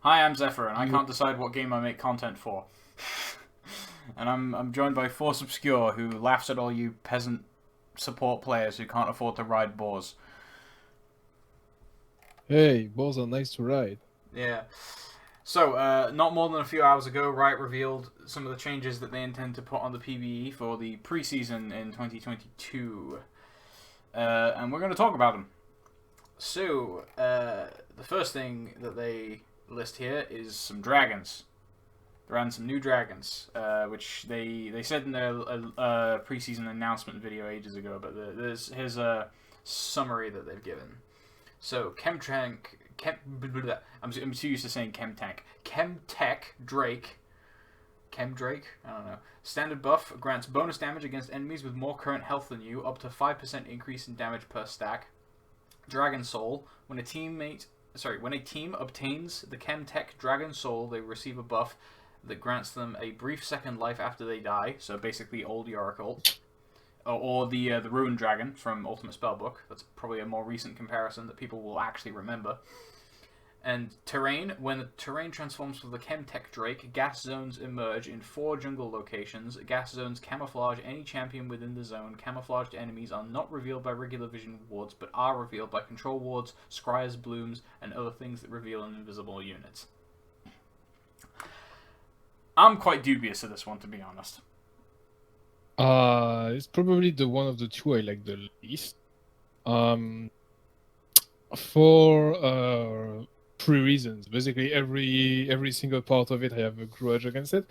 Hi, I'm Zephhyr, and I can't decide what game I make content for. And I'm joined by ForceObscure, who laughs at all you peasant support players who can't afford to ride boars. Hey, balls are nice to ride. Yeah. So, not more than a few hours ago, Riot revealed some of the changes that they intend to put on the PvE for the preseason in 2022. And we're going to talk about them. So, the first thing that they list here is some dragons. There are some new dragons, which they said in their preseason announcement video ages ago. But here's a summary that they've given. So I'm too used to saying Hextech Drake. Chem Drake? I don't know. Standard buff grants bonus damage against enemies with more current health than you, up to 5% increase in damage per stack. Dragon Soul. When a team obtains the Chemtech Dragon Soul, they receive a buff that grants them a brief second life after they die. So basically, old Oracle, or the Ruined Dragon from Ultimate Spellbook. That's probably a more recent comparison that people will actually remember. And terrain. When the terrain transforms for the Chemtech Drake, gas zones emerge in 4 jungle locations. Gas zones camouflage any champion within the zone. Camouflaged enemies are not revealed by regular vision wards, but are revealed by control wards, scryer's blooms, and other things that reveal invisible units. I'm quite dubious of this one, to be honest. It's probably the one of the two I like the least. For 3 reasons. Basically, every single part of it, I have a grudge against it.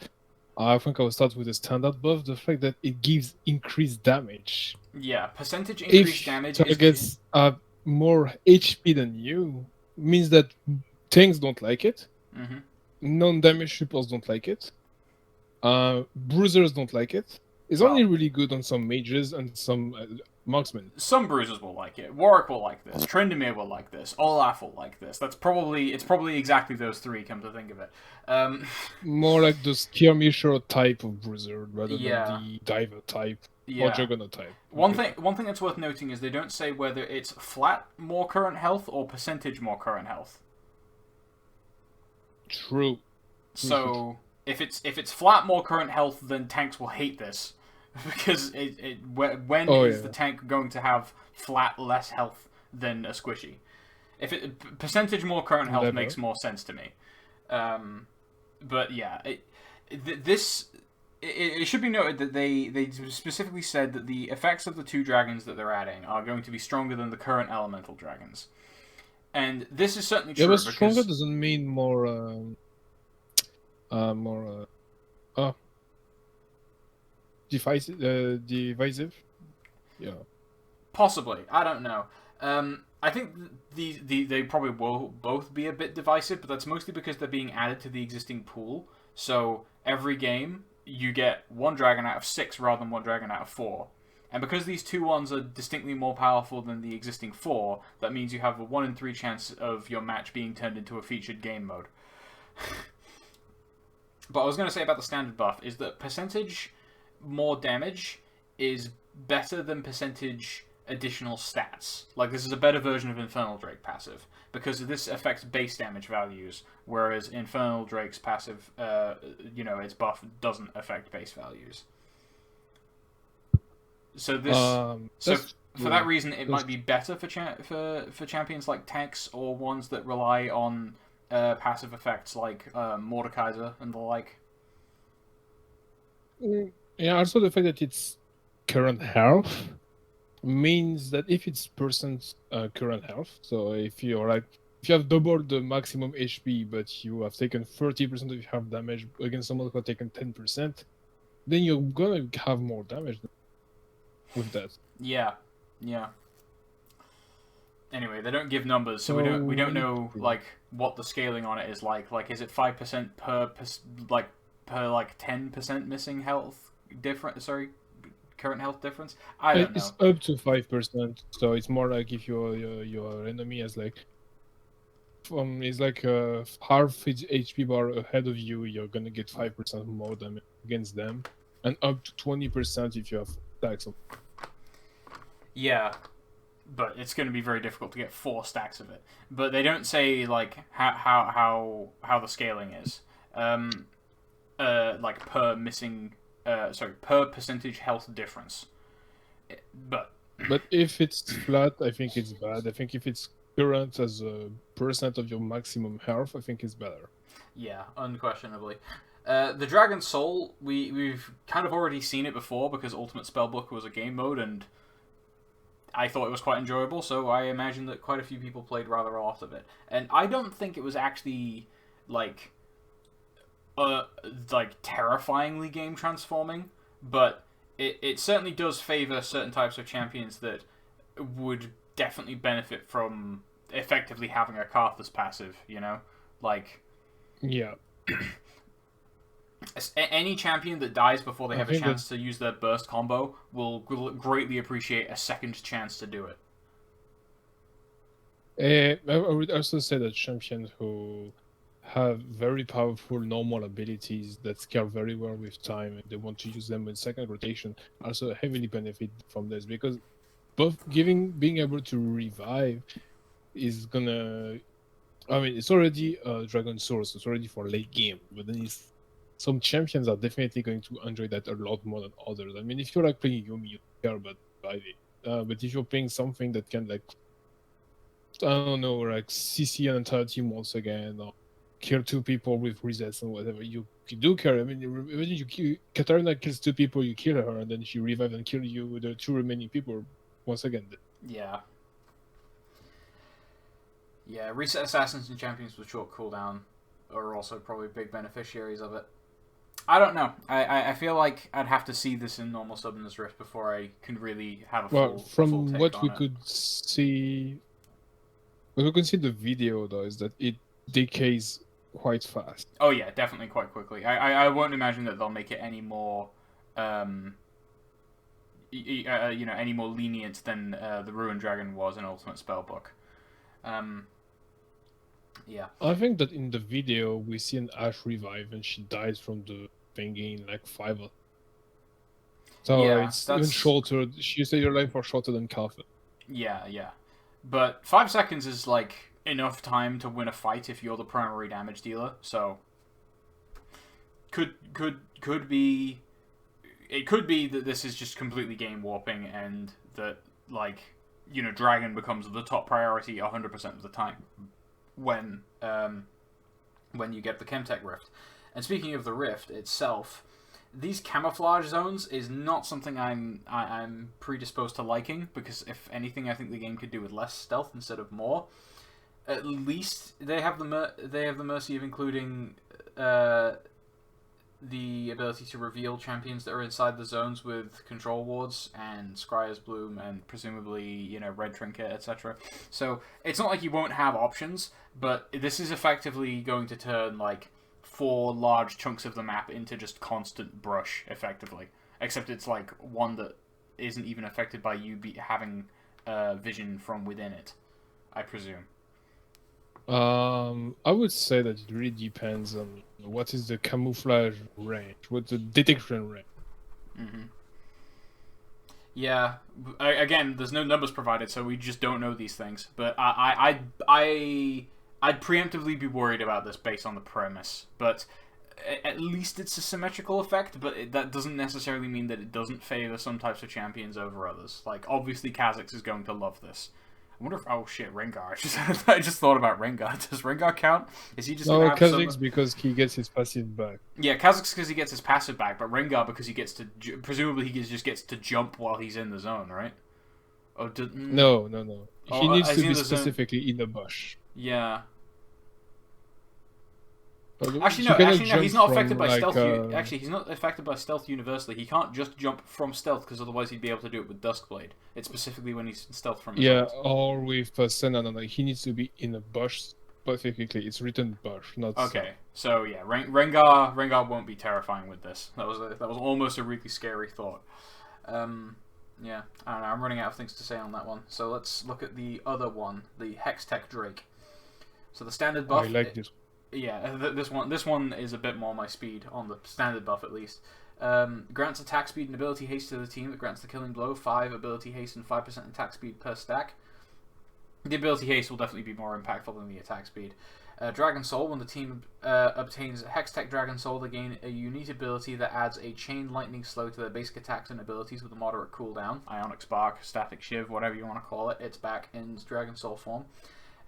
I think I'll start with the standard buff, the fact that it gives increased damage. Yeah, percentage increased damage if targets have more HP than you, means that tanks don't like it. Mm-hmm. Non-damage supports don't like it. Bruisers don't like it. It's only really good on some mages and some marksmen. Some bruisers will like it. Warwick will like this. Tryndamere will like this. Olaf will like this. It's probably exactly those 3. Come to think of it. More like the skirmisher type of bruiser rather than the diver type or juggernaut type. One thing that's worth noting is they don't say whether it's flat more current health or percentage more current health. True. So if it's flat more current health, then tanks will hate this. Because when is the tank going to have flat less health than a squishy? If it percentage more current health makes more sense to me. But yeah, it should be noted that they specifically said that the effects of the 2 dragons that they're adding are going to be stronger than the current elemental dragons, and this is certainly true. Yeah, but stronger doesn't mean more. Divisive? Yeah. Possibly. I don't know. I think they probably will both be a bit divisive, but that's mostly because they're being added to the existing pool. So every game, you get 1 dragon out of 6 rather than 1 dragon out of 4. And because these 2 ones are distinctly more powerful than the existing 4, that means you have a 1 in 3 chance of your match being turned into a featured game mode. But I was going to say about the standard buff is that percentage more damage is better than percentage additional stats. Like, this is a better version of Infernal Drake passive, because this affects base damage values, whereas Infernal Drake's passive, its buff doesn't affect base values. So for that reason, it might be better for champions like tanks or ones that rely on passive effects like Mordekaiser and the like. Yeah, also the fact that it's current health means that if it's percent current health, so if you have doubled the maximum HP but you have taken 30% of your health damage against someone who has taken 10%, then you're gonna have more damage with that. Yeah. Anyway, they don't give numbers, so we don't know like what the scaling on it is like. Like, is it 5% per 10% missing health current health difference? I don't know. It's up to 5%, so it's more like if your enemy has like is like half its HP bar ahead of you, you're gonna get 5% more damage against them, and up to 20% if you have attacks. Yeah, but it's going to be very difficult to get 4 stacks of it. But they don't say like how the scaling is, like per percentage health difference. But if it's flat, I think it's bad. I think if it's current as a percent of your maximum health, I think it's better. yeah, unquestionably. The Dragon Soul, we've kind of already seen it before because Ultimate Spellbook was a game mode, and I thought it was quite enjoyable, so I imagine that quite a few people played rather a lot of it. And I don't think it was actually, like terrifyingly game transforming, but it certainly does favor certain types of champions that would definitely benefit from effectively having a Karthus passive, you know? Like... Yeah. Any champion that dies before they have a chance to use their burst combo will greatly appreciate a second chance to do it. I would also say that champions who have very powerful normal abilities that scale very well with time and they want to use them in second rotation also heavily benefit from this, because being able to revive is gonna... I mean, it's already a Dragon Source, it's already for late game, but then some champions are definitely going to enjoy that a lot more than others. I mean, if you're like playing Yumi, you don't care about reviving. But if you're playing something that can, like, I don't know, like CC an entire team once again, or kill 2 people with resets and whatever, you do care. I mean, even Katarina kills 2 people, you kill her, and then she revives and kills you with the 2 remaining people once again. Yeah. Yeah, reset assassins and champions with short cooldown are also probably big beneficiaries of it. I don't know. I feel like I'd have to see this in normal Summoner's Rift before I can really have a full from take what on we it. could see, what we could see in the video though is that it decays quite fast. Oh yeah, definitely quite quickly. I won't imagine that they'll make it any more, any more lenient than the Ruined Dragon was in Ultimate Spellbook. Yeah. I think that in the video we see an Ash revive and she dies from the thingy in like 5. So Yeah, it's even shorter. She stayed alive for shorter than Karthus. Yeah, yeah. But 5 seconds is like enough time to win a fight if you're the primary damage dealer. So could be, it could be that this is just completely game warping and that, like, Dragon becomes the top priority 100% of the time when you get the Chemtech Rift. And speaking of the Rift itself, these camouflage zones is not something I'm predisposed to liking, because if anything, I think the game could do with less stealth instead of more. At least they have the mercy of including the ability to reveal champions that are inside the zones with control wards and Scryer's Bloom and presumably, Red Trinket, etc. So it's not like you won't have options, but this is effectively going to turn like 4 large chunks of the map into just constant brush, effectively. Except it's like one that isn't even affected by you having vision from within it, I presume. I would say that it really depends on what is the camouflage range, what's the detection range. Mm-hmm. Yeah, again, there's no numbers provided, so we just don't know these things. But I'd preemptively be worried about this based on the premise. But at least it's a symmetrical effect, but that doesn't necessarily mean that it doesn't favor some types of champions over others. Like, obviously, Kha'Zix is going to love this. I wonder if... Oh, shit, Rengar. I just thought about Rengar. Does Rengar count? Is he just going to have Kha'Zix because he gets his passive back. Yeah, Kha'Zix because he gets his passive back, but Rengar because he gets to... Presumably he just gets to jump while he's in the zone, right? Oh, No. Oh, he needs to be specifically in the bush. Yeah. Actually, no. He's not affected by stealth. Actually, he's not affected by stealth universally. He can't just jump from stealth because otherwise he'd be able to do it with Duskblade. It's specifically when he's in stealth from. Yeah, or with Senna. No, he needs to be in a bush specifically. It's written bush, not. Okay, so yeah, Rengar won't be terrifying with this. That was almost a really scary thought. Yeah, I don't know. I'm running out of things to say on that one. So let's look at the other one, the Hextech Drake. So the standard buff. I like this. Yeah, this one is a bit more my speed on the standard buff at least. Grants attack speed and ability haste to the team that grants the killing blow 5 ability haste and 5% attack speed per stack. The ability haste will definitely be more impactful than the attack speed. Dragon Soul, when the team obtains Hextech Dragon Soul, they gain a unique ability that adds a Chain Lightning Slow to their basic attacks and abilities with a moderate cooldown. Ionic Spark, Static Shiv, whatever you want to call it, it's back in Dragon Soul form.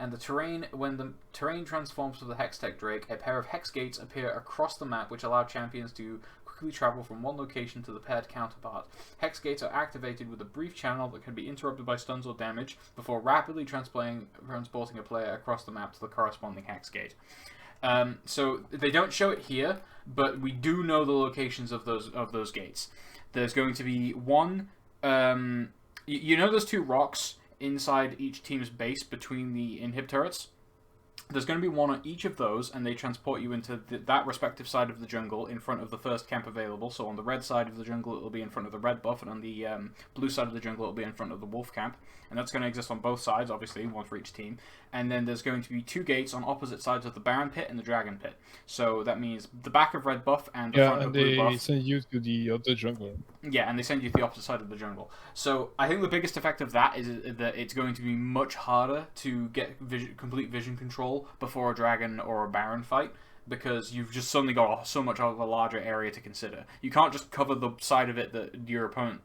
And the terrain, when the terrain transforms to the Hextech Drake, a pair of Hex Gates appear across the map which allow champions to quickly travel from one location to the paired counterpart. Hex Gates are activated with a brief channel that can be interrupted by stuns or damage before rapidly transporting a player across the map to the corresponding Hex Gate. So they don't show it here, but we do know the locations of those gates. There's going to be one. You know those two rocks inside each team's base between the inhib turrets? There's going to be one on each of those, and they transport you into that respective side of the jungle in front of the first camp available. So on the red side of the jungle, it'll be in front of the red buff, and on the blue side of the jungle, it'll be in front of the wolf camp. And that's going to exist on both sides, obviously, one for each team. And then there's going to be 2 gates on opposite sides of the Baron pit and the Dragon pit. So that means the back of red buff and the front of blue buff. Yeah, and they send you to the other jungle. Yeah, and they send you to the opposite side of the jungle. So I think the biggest effect of that is that it's going to be much harder to get complete vision control before a Dragon or a Baron fight, because you've just suddenly got so much of a larger area to consider. You can't just cover the side of it that your opponent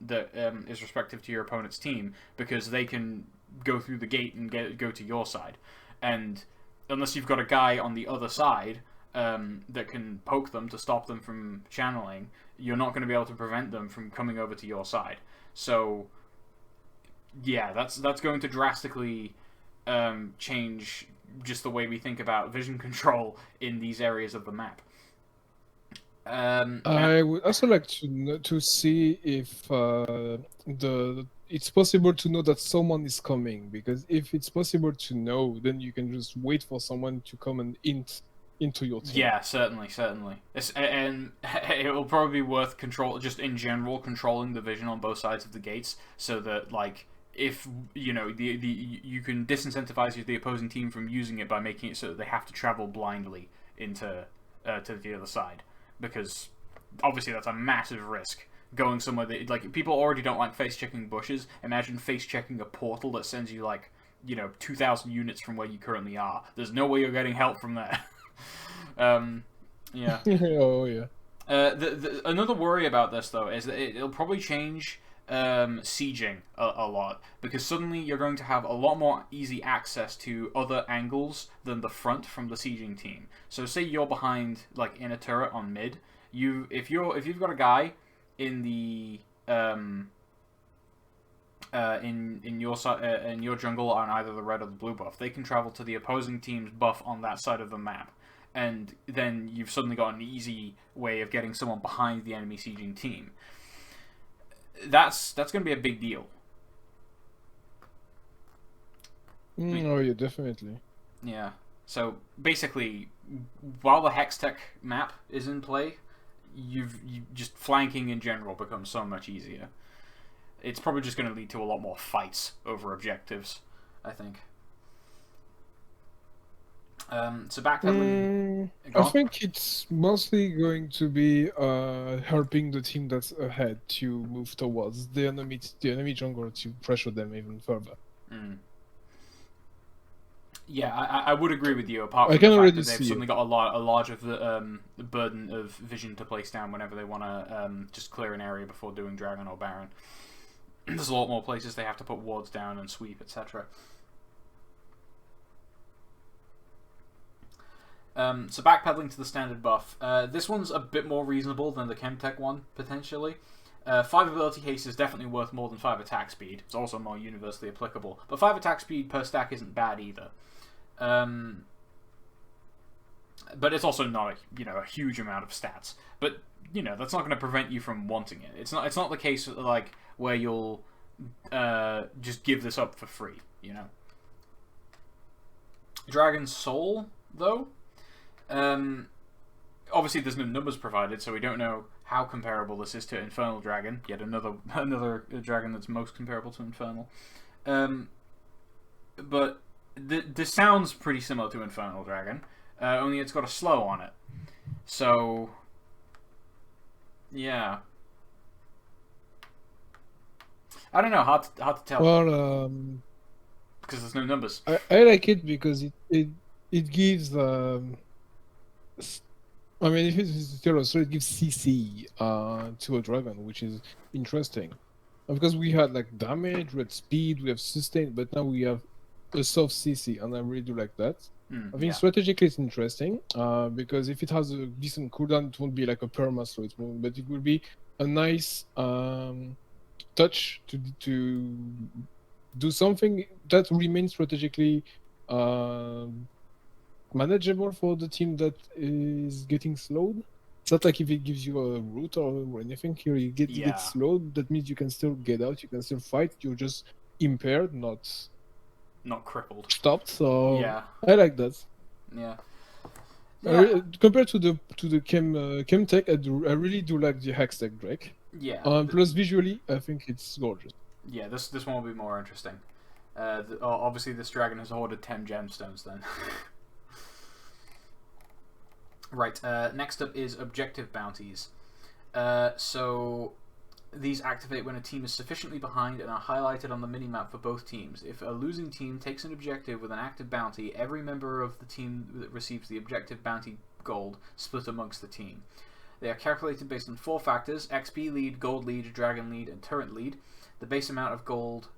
is respective to your opponent's team, because they can go through the gate and go to your side. And unless you've got a guy on the other side that can poke them to stop them from channeling, you're not going to be able to prevent them from coming over to your side. So yeah, that's going to drastically change just the way we think about vision control in these areas of the map. I would also like to see if it's possible to know that someone is coming, because if it's possible to know, then you can just wait for someone to come and into your team. Yeah, certainly. And it will probably be worth just in general controlling the vision on both sides of the gates, so that like, if you know you can disincentivize the opposing team from using it by making it so that they have to travel blindly into to the other side, because obviously that's a massive risk going somewhere that, like, people already don't like face checking bushes. Imagine face checking a portal that sends you, like, 2,000 units from where you currently are. There's no way you're getting help from there. Yeah. Oh yeah. Another worry about this though is that it'll probably change sieging a lot, because suddenly you're going to have a lot more easy access to other angles than the front from the sieging team. So say you're behind, like, in a turret on mid, if you've got a guy in the in your jungle on either the red or the blue buff, they can travel to the opposing team's buff on that side of the map, and then you've suddenly got an easy way of getting someone behind the enemy sieging team. That's going to be a big deal. Oh yeah, definitely. Yeah. So basically, while the Hextech map is in play, you just flanking in general becomes so much easier. It's probably just going to lead to a lot more fights over objectives, I think. So backpedaling. I think it's mostly going to be helping the team that's ahead to move towards the enemy jungle to pressure them even further. Yeah, I would agree with you. Apart from the fact that they've suddenly got a large of the burden of vision to place down whenever they want to just clear an area before doing Dragon or Baron. There's a lot more places they have to put wards down and sweep, etc. So backpedaling to the standard buff. This one's a bit more reasonable than the Chemtech one, potentially. 5 ability haste is definitely worth more than 5 attack speed. It's also more universally applicable. But 5 attack speed per stack isn't bad either. But it's also not a huge amount of stats. But that's not going to prevent you from wanting it. It's not the case like where you'll just give this up for free. Dragon Soul though. Obviously there's no numbers provided, so we don't know how comparable this is to Infernal Dragon. Yet another dragon that's most comparable to Infernal. But this sounds pretty similar to Infernal Dragon, only it's got a slow on it. So Yeah. I don't know. Hard to tell. Well, Because there's no numbers. I like it because it gives I mean, if it's zero, so it gives CC to a dragon, which is interesting. Because we had like damage, we had speed, we have sustain, but now we have a soft CC, and I really do like that. I think Yeah. strategically it's interesting, because if it has a decent cooldown, it won't be like a perma slow, but it will be a nice touch to do something that remains strategically manageable for the team that is getting slowed. It's not like if it gives you a root or anything here, you get slowed. That means you can still get out, you can still fight. You're just impaired, not crippled. Stopped. So yeah, I like that. Yeah. Compared to the Chem Tech, I really do like the Hextech Drake. Yeah. Plus visually, I think it's gorgeous. Yeah, this one will be more interesting. Obviously, this dragon has hoarded 10 gemstones then. Right, next up is objective bounties. So these activate when a team is sufficiently behind and are highlighted on the minimap for both teams. If a losing team takes an objective with an active bounty, every member of the team that receives the objective bounty gold split amongst the team. They are calculated based on 4 factors: XP lead, gold lead, dragon lead, and turret lead. The base amount of gold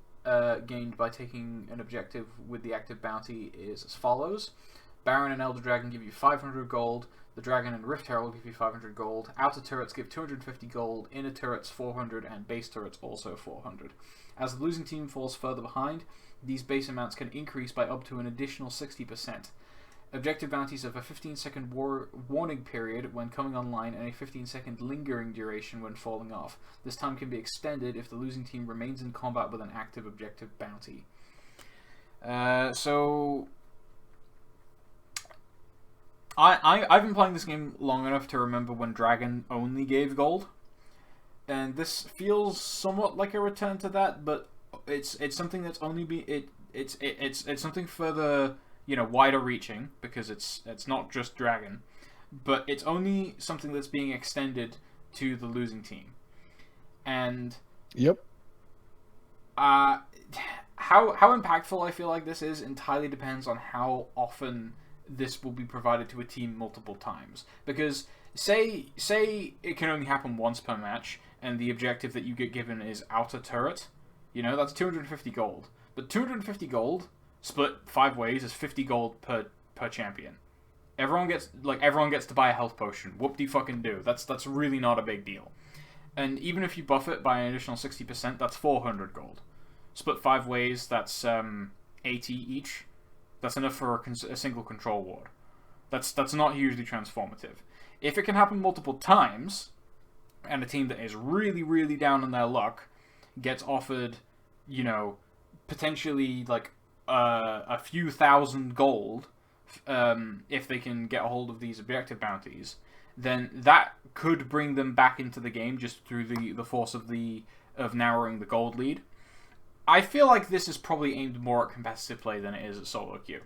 gained by taking an objective with the active bounty is as follows. Baron and Elder Dragon give you 500 gold. The Dragon and Rift Herald give you 500 gold. Outer turrets give 250 gold. Inner turrets 400, and base turrets also 400. As the losing team falls further behind, these base amounts can increase by up to an additional 60%. Objective bounties have a 15-second warning period when coming online and a 15-second lingering duration when falling off. This time can be extended if the losing team remains in combat with an active objective bounty. I've been playing this game long enough to remember when Dragon only gave gold, and this feels somewhat like a return to that, but it's something that's only it's something further, wider reaching, because it's not just Dragon, but it's only something that's being extended to the losing team, and yep. How impactful I feel like this is entirely depends on how often this will be provided to a team multiple times. Because say it can only happen once per match, and the objective that you get given is outer turret, that's 250 gold. But 250 gold split 5 ways is 50 gold per champion. Everyone gets to buy a health potion. Whoop-de-fucking-do. That's really not a big deal. And even if you buff it by an additional 60%, that's 400 gold. Split 5 ways, that's 80 each. That's enough for a single control ward. That's not hugely transformative. If it can happen multiple times, and a team that is really, really down on their luck gets offered, potentially like a few thousand gold, if they can get a hold of these objective bounties, then that could bring them back into the game just through the force of narrowing the gold lead. I feel like this is probably aimed more at competitive play than it is at solo queue.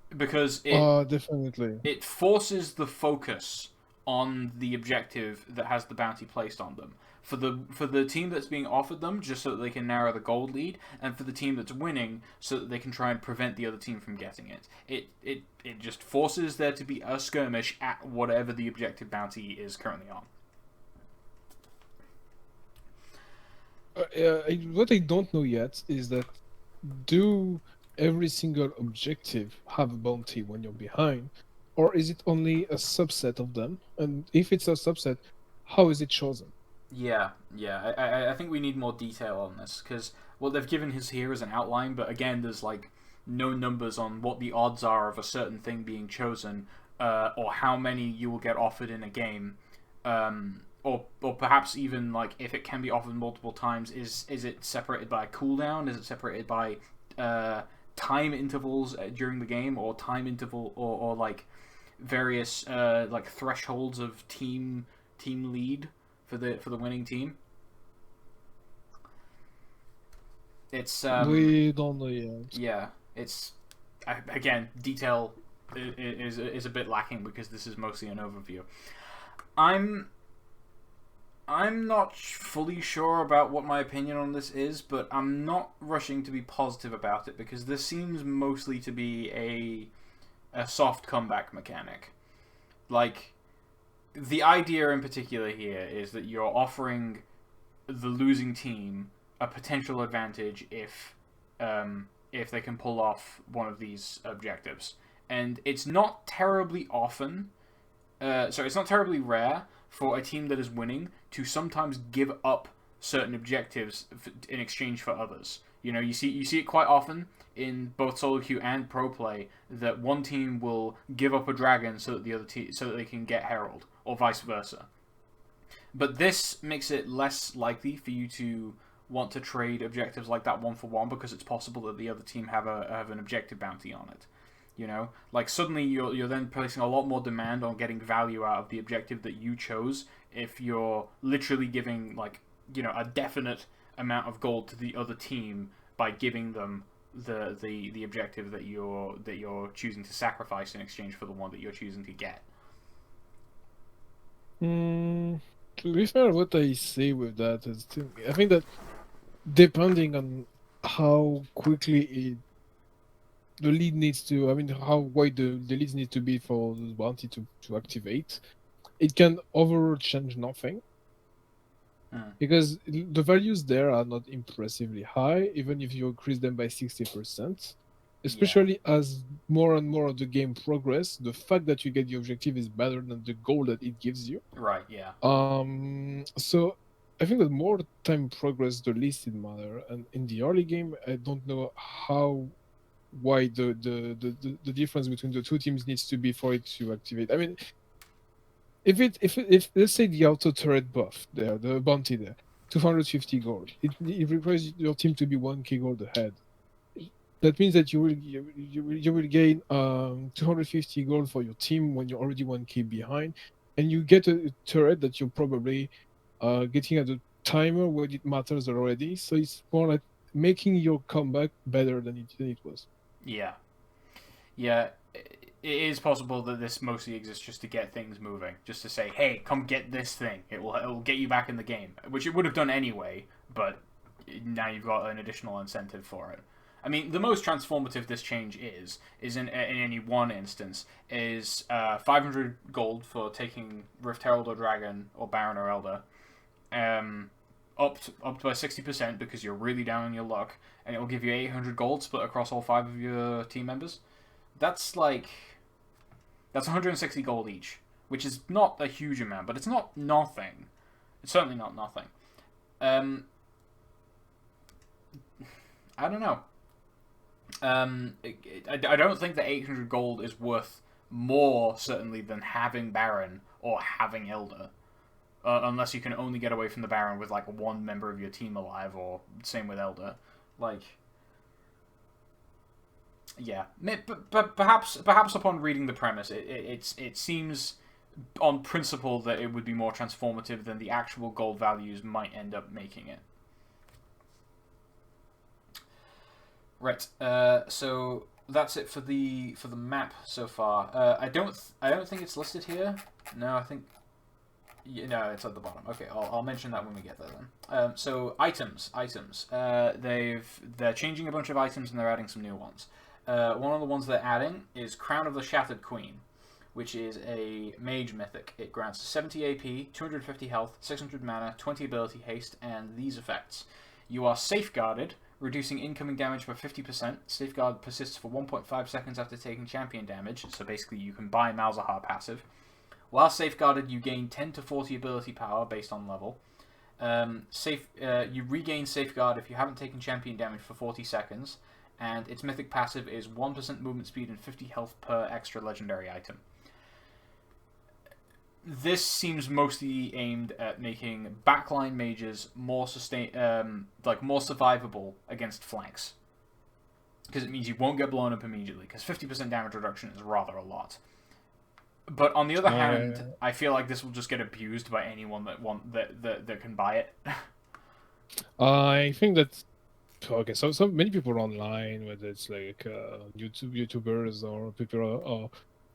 Because definitely. It forces the focus on the objective that has the bounty placed on them. For the team that's being offered them, just so that they can narrow the gold lead, and for the team that's winning, so that they can try and prevent the other team from getting it. It just forces there to be a skirmish at whatever the objective bounty is currently on. What I don't know yet is that do every single objective have a bounty when you're behind, or is it only a subset of them? And if it's a subset, how is it chosen? Yeah. I think we need more detail on this, because what they've given us here is an outline, but again, there's like no numbers on what the odds are of a certain thing being chosen, or how many you will get offered in a game. Or perhaps even like if it can be offered multiple times, is it separated by a cooldown? Is it separated by time intervals during the game, or time interval, or like various like thresholds of team lead for the winning team? It's we don't know yet. Yeah, it's again, detail is a bit lacking because this is mostly an overview. I'm not fully sure about what my opinion on this is, but I'm not rushing to be positive about it because this seems mostly to be a soft comeback mechanic. Like, the idea in particular here is that you're offering the losing team a potential advantage if they can pull off one of these objectives, and it's not terribly often. It's not terribly rare for a team that is winning to sometimes give up certain objectives in exchange for others. You know, you see it quite often in both solo queue and pro play that one team will give up a dragon so that the other team so that they can get Herald, or vice versa. But this makes it less likely for you to want to trade objectives like that one for one because it's possible that the other team have an objective bounty on it. You know, like suddenly you're then placing a lot more demand on getting value out of the objective that you chose if you're literally giving like, you know, a definite amount of gold to the other team by giving them the objective that you're choosing to sacrifice in exchange for the one that you're choosing to get. To be fair, what I say with that is, I think that depending on how quickly the lead needs to, I mean, how wide the leads need to be for the bounty to activate, it can overall change nothing. Because the values there are not impressively high, even if you increase them by 60%. Especially as more and more of the game progress, the fact that you get the objective is better than the goal that it gives you. Right, yeah. So I think that more time progress, the least it matter. And in the early game, I don't know how wide the difference between the two teams needs to be for it to activate. I mean, if let's say the auto turret buff there, the bounty there, 250 gold, it requires your team to be 1k gold ahead. That means that you will gain 250 gold for your team when you're already 1k behind, and you get a turret that you're probably getting at a timer where it matters already. So it's more like making your comeback better than it was. Yeah. It is possible that this mostly exists just to get things moving, just to say, "Hey, come get this thing. It will get you back in the game," which it would have done anyway. But now you've got an additional incentive for it. I mean, the most transformative this change is in any one instance, is 500 gold for taking Rift Herald or Dragon or Baron or Elder, up by 60% because you're really down on your luck, and it will give you 800 gold split across all 5 of your team members. That's 160 gold each, which is not a huge amount, but it's not nothing. It's certainly not nothing. I don't know. I don't think that 800 gold is worth more, certainly, than having Baron or having Elder. Unless you can only get away from the Baron with, like, one member of your team alive, or same with Elder. Like, yeah. But perhaps upon reading the premise, it seems on principle that it would be more transformative than the actual gold values might end up making it. Right. So that's it for the map so far. I don't think it's listed here. No, I think. No, it's at the bottom. Okay, I'll mention that when we get there then. So items. They're changing a bunch of items and they're adding some new ones. One of the ones they're adding is Crown of the Shattered Queen, which is a mage mythic. It grants 70 AP, 250 health, 600 mana, 20 ability haste, and these effects. You are safeguarded, reducing incoming damage by 50%. Safeguard persists for 1.5 seconds after taking champion damage, so basically you can buy Malzahar passive. While safeguarded, you gain 10 to 40 ability power based on level. You regain safeguard if you haven't taken champion damage for 40 seconds, and its mythic passive is 1% movement speed and 50 health per extra legendary item. This seems mostly aimed at making backline mages more more survivable against flanks, because it means you won't get blown up immediately. Because 50% damage reduction is rather a lot. But on the other hand, I feel like this will just get abused by anyone that can buy it. I think that okay. So many people online, whether it's like YouTubers or people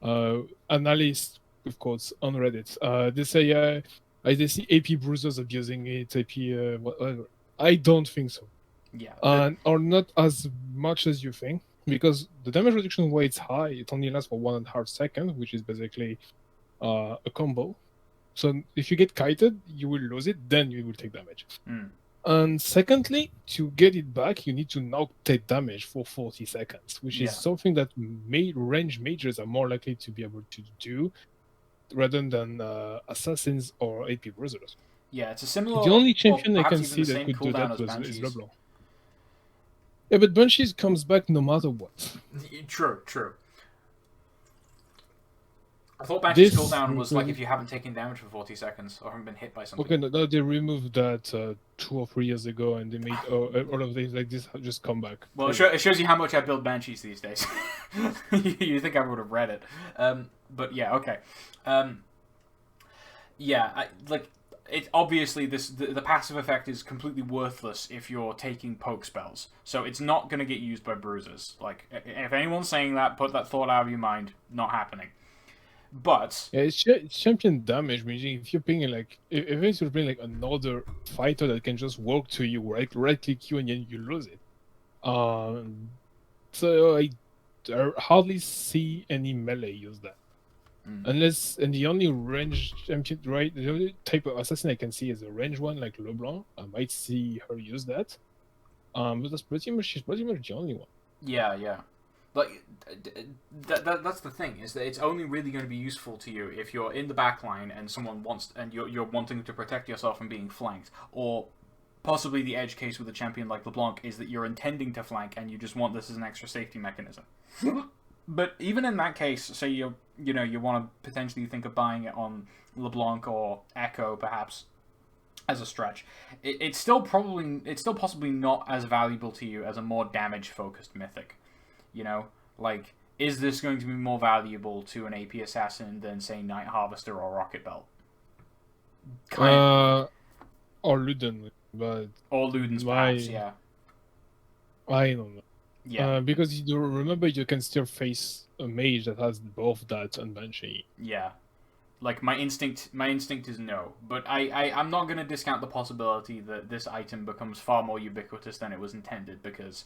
or analysts, of course, on Reddit, they say I see AP bruisers abusing it, AP whatever. I don't think so. Yeah. Or not as much as you think, because the damage reduction where it's high, it only lasts for 1.5 seconds, which is basically a combo. So if you get kited, you will lose it, then you will take damage. And secondly, to get it back, you need to not take damage for 40 seconds, which is something that range mages are more likely to be able to do rather than assassins or AP bruisers. Yeah, it's a similar. The only champion I perhaps can even see the that same could do cooldown that as is Banshees. LeBlanc. Yeah, but Banshees comes back no matter what. True. I thought Banshee's cooldown was like if you haven't taken damage for 40 seconds or haven't been hit by something. Okay, no, they removed that 2 or 3 years ago, and they made all of things like this just come back. Well, it shows you how much I build Banshees these days. You think I would have read it. But yeah, okay. It obviously the passive effect is completely worthless if you're taking poke spells. So it's not going to get used by bruisers. Like, if anyone's saying that, put that thought out of your mind. Not happening. But yeah, it's champion damage, meaning if you're playing like if you're playing like another fighter that can just walk to you, right click you, and then you lose it. So I hardly see any melee use that. Unless, and the only range champion, right? The only type of assassin I can see is a range one like LeBlanc. I might see her use that. But she's pretty much the only one. Yeah. Like that's the thing, is that it's only really going to be useful to you if you're in the back line and someone wants, and you're wanting to protect yourself from being flanked, or possibly the edge case with a champion like LeBlanc is that you're intending to flank and you just want this as an extra safety mechanism. But even in that case, say you want to potentially think of buying it on LeBlanc or Echo perhaps as a stretch, it's still possibly not as valuable to you as a more damage focused mythic. Like, is this going to be more valuable to an AP assassin than, say, Night Harvester or Rocket Belt? Or Luden, but or Luden's perhaps, yeah. I don't know. Yeah. Because you remember you can still face a mage that has both that and Banshee. Yeah. Like, my instinct is no, but I'm not going to discount the possibility that this item becomes far more ubiquitous than it was intended, because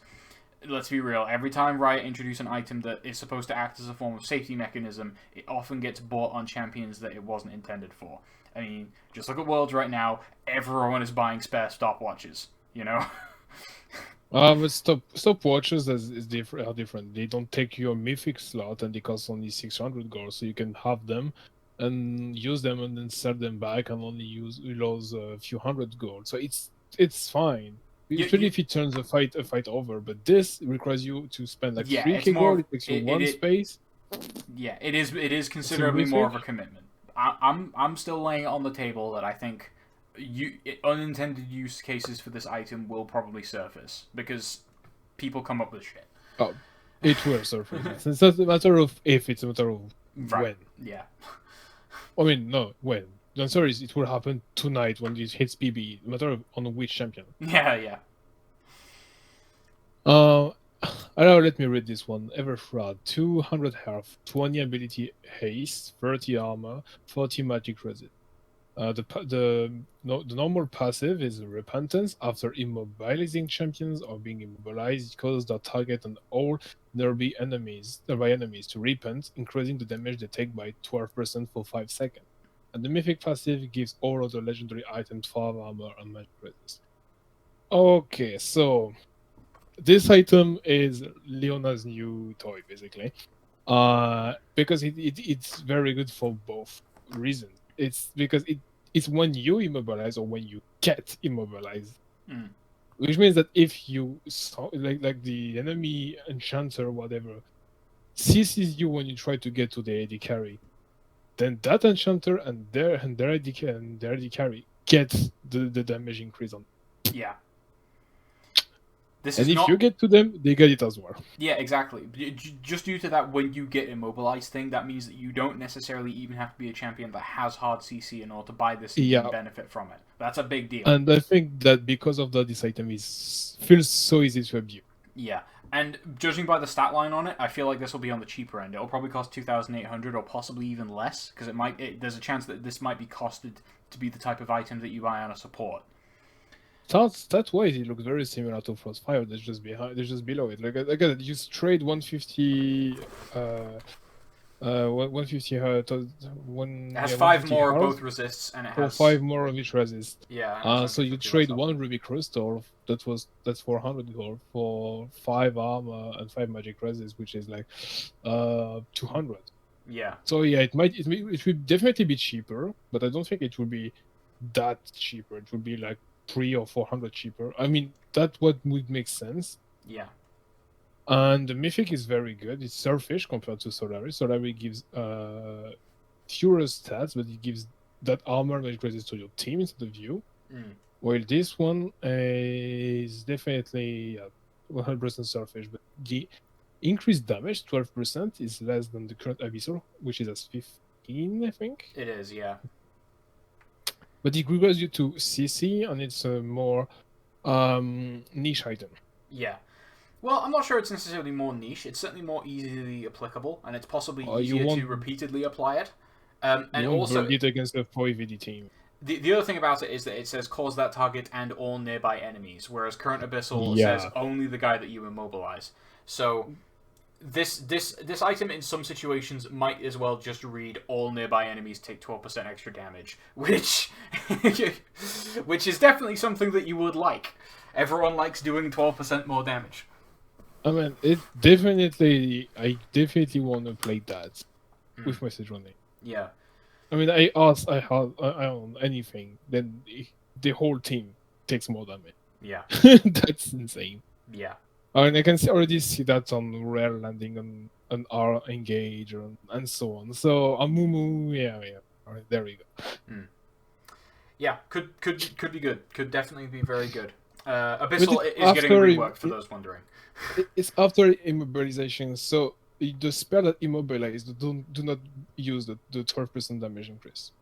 let's be real, every time Riot introduce an item that is supposed to act as a form of safety mechanism, it often gets bought on champions that it wasn't intended for. I mean, just look at Worlds right now, everyone is buying spare stopwatches, But stopwatches are different. They don't take your mythic slot, and they cost only 600 gold, so you can have them and use them and then sell them back and only lose a few hundred gold. So it's fine. Usually if it turns a fight over, but this requires you to spend like 3k gold. It takes you one space. Yeah, it is considerably more of a commitment. I'm still laying it on the table that I think unintended use cases for this item will probably surface, because people come up with shit. Oh, it will surface. It's not a matter of if, it's a matter of when. Yeah. I mean, no, when. The answer is it will happen tonight when this hits PB, no matter on which champion. Yeah. Let me read this one. Evershroud, 200 health, 20 ability haste, 30 armor, 40 magic resist. The normal passive is Repentance. After immobilizing champions or being immobilized, it causes their target and all nearby enemies to repent, increasing the damage they take by 12% for 5 seconds. And the mythic passive gives all other legendary items 5 armor and magic resist. Okay, so this item is Leona's new toy, basically. Because it's very good for both reasons. It's because it's when you immobilize or when you get immobilized. Which means that if you like the enemy enchanter or whatever seizes you when you try to get to the AD carry, then that enchanter and their AD carry gets the damage increase on. Yeah. And if you get to them, they get it as well. Yeah, exactly. Just due to that, when you get immobilized thing, that means that you don't necessarily even have to be a champion that has hard CC in order to buy this and benefit from it. That's a big deal. And I think that because of that, this item feels so easy to abuse. Yeah, And judging by the stat line on it, I feel like this will be on the cheaper end. It'll probably cost 2,800 or possibly even less, because there's a chance that this might be costed to be the type of item that you buy on a support. That's why it looks very similar to Frostfire. There's just below it. Like again, you trade 150. 150 It has 5 more of both resists, and it has 5 more of each resist. Yeah. So you trade 1 Ruby Crystal. That's 400 gold for 5 armor and 5 magic resist, which is like 200. Yeah. So yeah, it will definitely be cheaper, but I don't think it will be that cheaper. It will be like 300 or 400 cheaper. I mean, that's what would make sense. Yeah. And the Mythic is very good. It's Surfish compared to Solaris. Solaris gives fewer stats, but it gives that armor that increases to your team instead of you. While this one is definitely 100% Surfish, but the increased damage, 12%, is less than the current Abyssal, which is at 15, I think. It is, yeah. But it requires you to CC, and it's a more niche item. Yeah. Well, I'm not sure it's necessarily more niche. It's certainly more easily applicable, and it's possibly easier to repeatedly apply it. And also, it against a 4VD team. The other thing about it is that it says cause that target and all nearby enemies, whereas current Abyssal says only the guy that you immobilize. So this item in some situations might as well just read all nearby enemies take 12% extra damage, which is definitely something that you would like. Everyone likes doing 12% more damage. I mean, I definitely want to play that with my Sejuani. Yeah. I mean, I own anything, then the whole team takes more damage. Yeah. That's insane. Yeah. I mean, I can already see that on rare landing on R engage and so on. So Amumu, yeah. All right, there we go. Yeah, could be good. Could definitely be very good. Abyssal is getting reworked for those wondering. It's after immobilization, so the spell that immobilize do not use the 12% damage increase.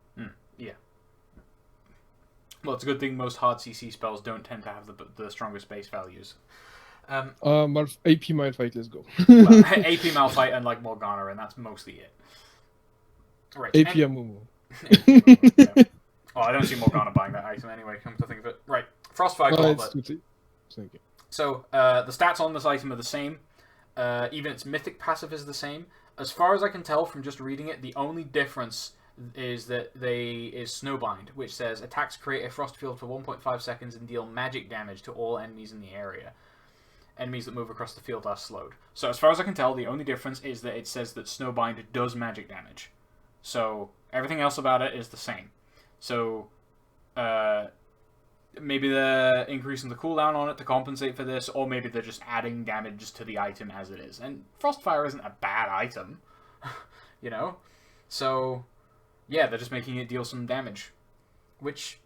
Yeah. Well, it's a good thing most hard CC spells don't tend to have the strongest base values. AP Malphite, let's go. Well, AP Malphite and like Morgana, and that's mostly it. Right. AP Amumu. Yeah. Oh, I don't see Morgana buying that item anyway, come to think of it. Right. Frostfire Gauntlet. So, the stats on this item are the same. Even its mythic passive is the same. As far as I can tell from just reading it, the only difference is that is Snowbind, which says attacks create a frost field for 1.5 seconds and deal magic damage to all enemies in the area. Enemies that move across the field are slowed. So as far as I can tell, the only difference is that it says that Snowbind does magic damage. So everything else about it is the same. So maybe they're increasing the cooldown on it to compensate for this, or maybe they're just adding damage to the item as it is. And Frostfire isn't a bad item, you know? So, yeah, they're just making it deal some damage, which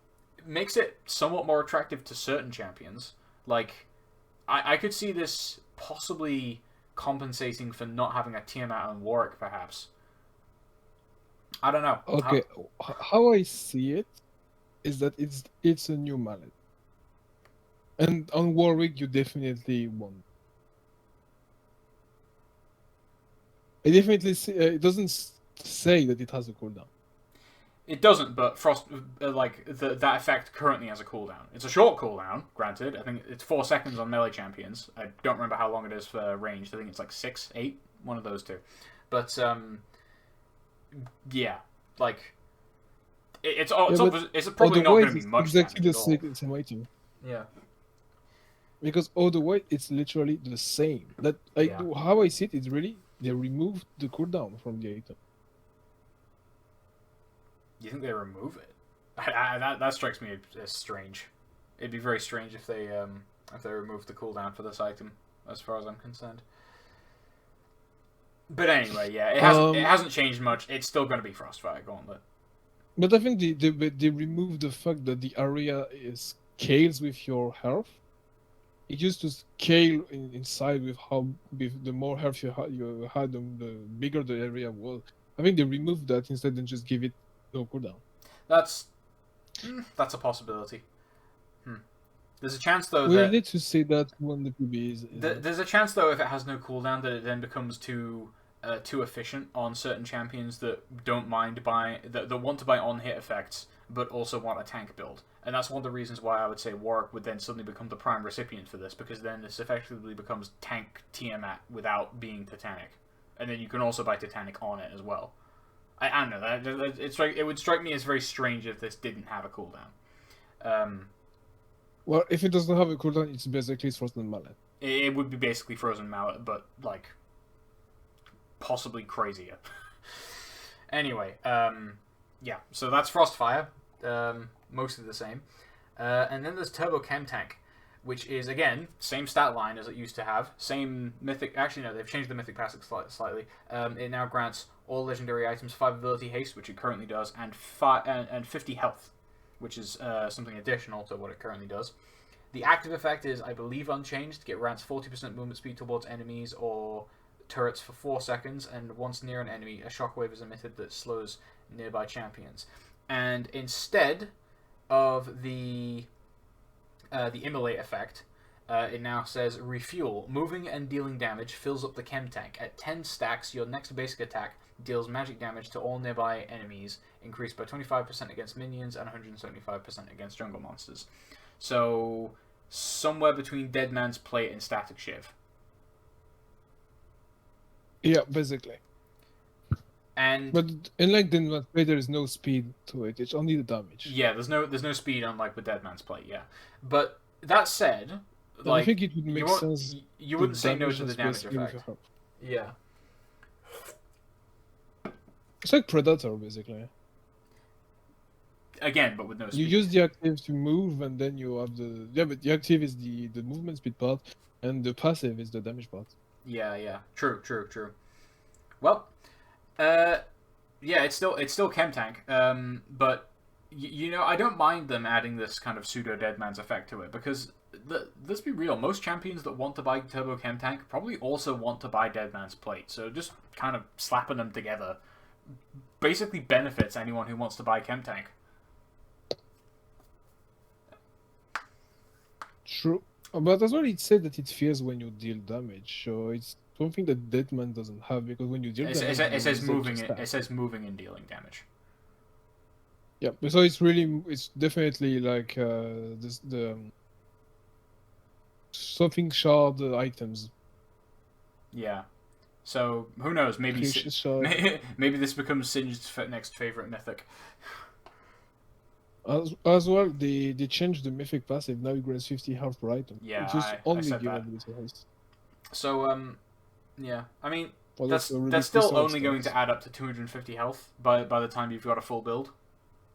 makes it somewhat more attractive to certain champions. Like, I could see this possibly compensating for not having a Tiamat and Warwick, perhaps. I don't know. Okay, how I see it is that it's a new mallet, and on Warwick you definitely won. I definitely see, it doesn't say that it has a cooldown. It doesn't, but Frost, that effect currently has a cooldown. It's a short cooldown, granted. I think it's 4 seconds on melee champions. I don't remember how long it is for ranged. I think it's like 6, 8, one of those two. But yeah, like it's probably not going to be much. Exactly the same item. Yeah. Because otherwise it's literally the same. How I see it is really they removed the cooldown from the item. You think they remove it? That strikes me as strange. It'd be very strange if they removed the cooldown for this item, as far as I'm concerned. But anyway, yeah, it hasn't changed much. It's still going to be Frostfire Gauntlet. But I think they removed the fact that the area scales with your health. It used to scale inside with the more health you had, the bigger the area was. I think they removed that instead and just give it no cooldown. That's a possibility. There's a chance though We're that late to say that when the PB is. there's a chance though if it has no cooldown that it then becomes too efficient on certain champions that don't mind buying that want to buy on hit effects but also want a tank build. And that's one of the reasons why I would say Warwick would then suddenly become the prime recipient for this, because then this effectively becomes tank Tiamat without being Titanic. And then you can also buy Titanic on it as well. I don't know. It would strike me as very strange if this didn't have a cooldown. Well, if it doesn't have a cooldown, it's basically Frozen Mallet. It would be basically Frozen Mallet, but, like, possibly crazier. Anyway, yeah, so that's Frostfire. Mostly the same. And then there's Turbo Chem Tank, which is, again, same stat line as it used to have. Same mythic... Actually, no, they've changed the mythic passive slightly. It now grants all legendary items 5 ability haste, which it currently does, and 50 health, which is something additional to what it currently does. The active effect is, I believe, unchanged. It grants 40% movement speed towards enemies or turrets for 4 seconds, and once near an enemy, a shockwave is emitted that slows nearby champions. And instead of the Immolate effect, it now says Refuel. Moving and dealing damage fills up the Chem Tank. At 10 stacks, your next basic attack deals magic damage to all nearby enemies, increased by 25% against minions and 175% against jungle monsters. So, somewhere between Dead Man's Plate and Static Shiv. Yeah, basically. But unlike Dead Man's Plate, there is no speed to it. It's only the damage. Yeah, there's no speed, unlike with Dead Man's Plate. Yeah, but that said, like, I think it would make sense. You wouldn't say no to the damage effect. Yeah. It's like Predator, basically. Again, but with no speed. You use the active to move, and then you have the... Yeah, but the active is the movement speed part, and the passive is the damage part. Yeah. True. Well, yeah, it's still Chem Tank, but you know, I don't mind them adding this kind of pseudo Dead Man's effect to it, because let's be real, most champions that want to buy Turbo Chem Tank probably also want to buy Dead Man's Plate, so just kind of slapping them together basically benefits anyone who wants to buy Chem Tank. True. But as well, it said that it fears when you deal damage, so it's something that Deadman doesn't have, because when you deal damage... It says moving and dealing damage. Yeah, so it's definitely like something shard items. Yeah. So, who knows, maybe this becomes Singe's next favourite mythic. As well, they changed the mythic passive. Now it grants 50 health per item. Yeah, I said that. Haste. So, yeah. I mean, that's still only going to add up to 250 health by the time you've got a full build.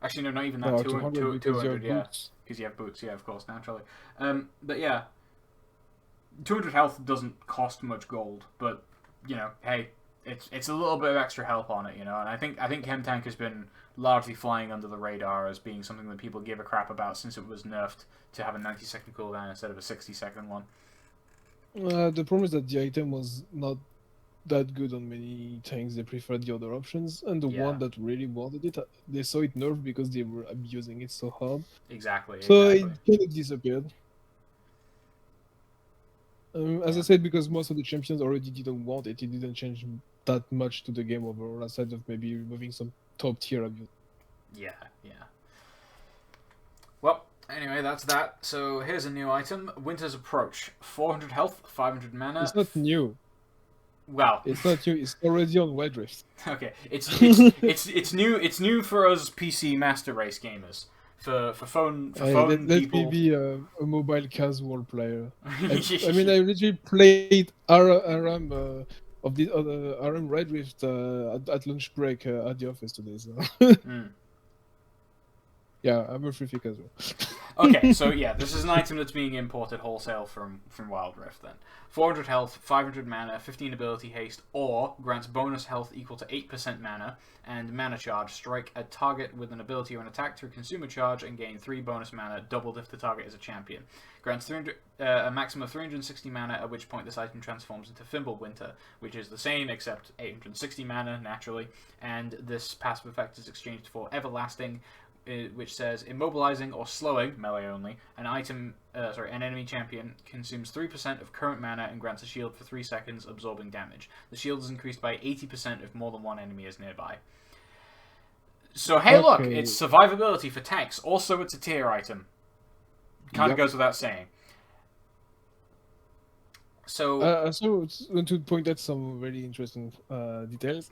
Actually, no, not even that. No, 200, yeah. Because you have boots, yeah, of course, naturally. But yeah, 200 health doesn't cost much gold, but, you know, hey, it's a little bit of extra help on it, you know, and I think Chem Tank has been largely flying under the radar as being something that people give a crap about since it was nerfed to have a 90-second cooldown instead of a 60-second one. The problem is that the item was not that good on many tanks. They preferred the other options, and the one that really wanted it, they saw it nerfed because they were abusing it so hard. Exactly. So it kind of disappeared. As I said, because most of the champions already didn't want it, it didn't change that much to the game overall, aside of maybe removing some top tier abuse. Yeah. Well, anyway, that's that. So here's a new item: Winter's Approach. 400 health, 500 mana. It's not new. Well, it's not new. It's already on Wild Rift. Okay, it's new. It's new for us PC Master Race gamers. For phone people. Let me be a mobile casual player. I mean, I literally played RM of the other RM Red Rift at lunch break at the office today. So. Yeah, I'm a free kick as well. Okay, so yeah, this is an item that's being imported wholesale from Wild Rift then. 400 health, 500 mana, 15 ability haste, or grants bonus health equal to 8% mana, and mana charge. Strike a target with an ability or an attack to consume a charge and gain 3 bonus mana, doubled if the target is a champion. Grants a maximum of 360 mana, at which point this item transforms into Fimbulwinter, which is the same except 860 mana, naturally, and this passive effect is exchanged for Everlasting, which says immobilizing or slowing melee only an enemy champion consumes 3% of current mana and grants a shield for 3 seconds, absorbing damage. The shield is increased by 80% if more than one enemy is nearby. So hey, look, it's survivability for tanks. Also, it's a tier item. Kind of goes without saying. So, so want to point out some really interesting details.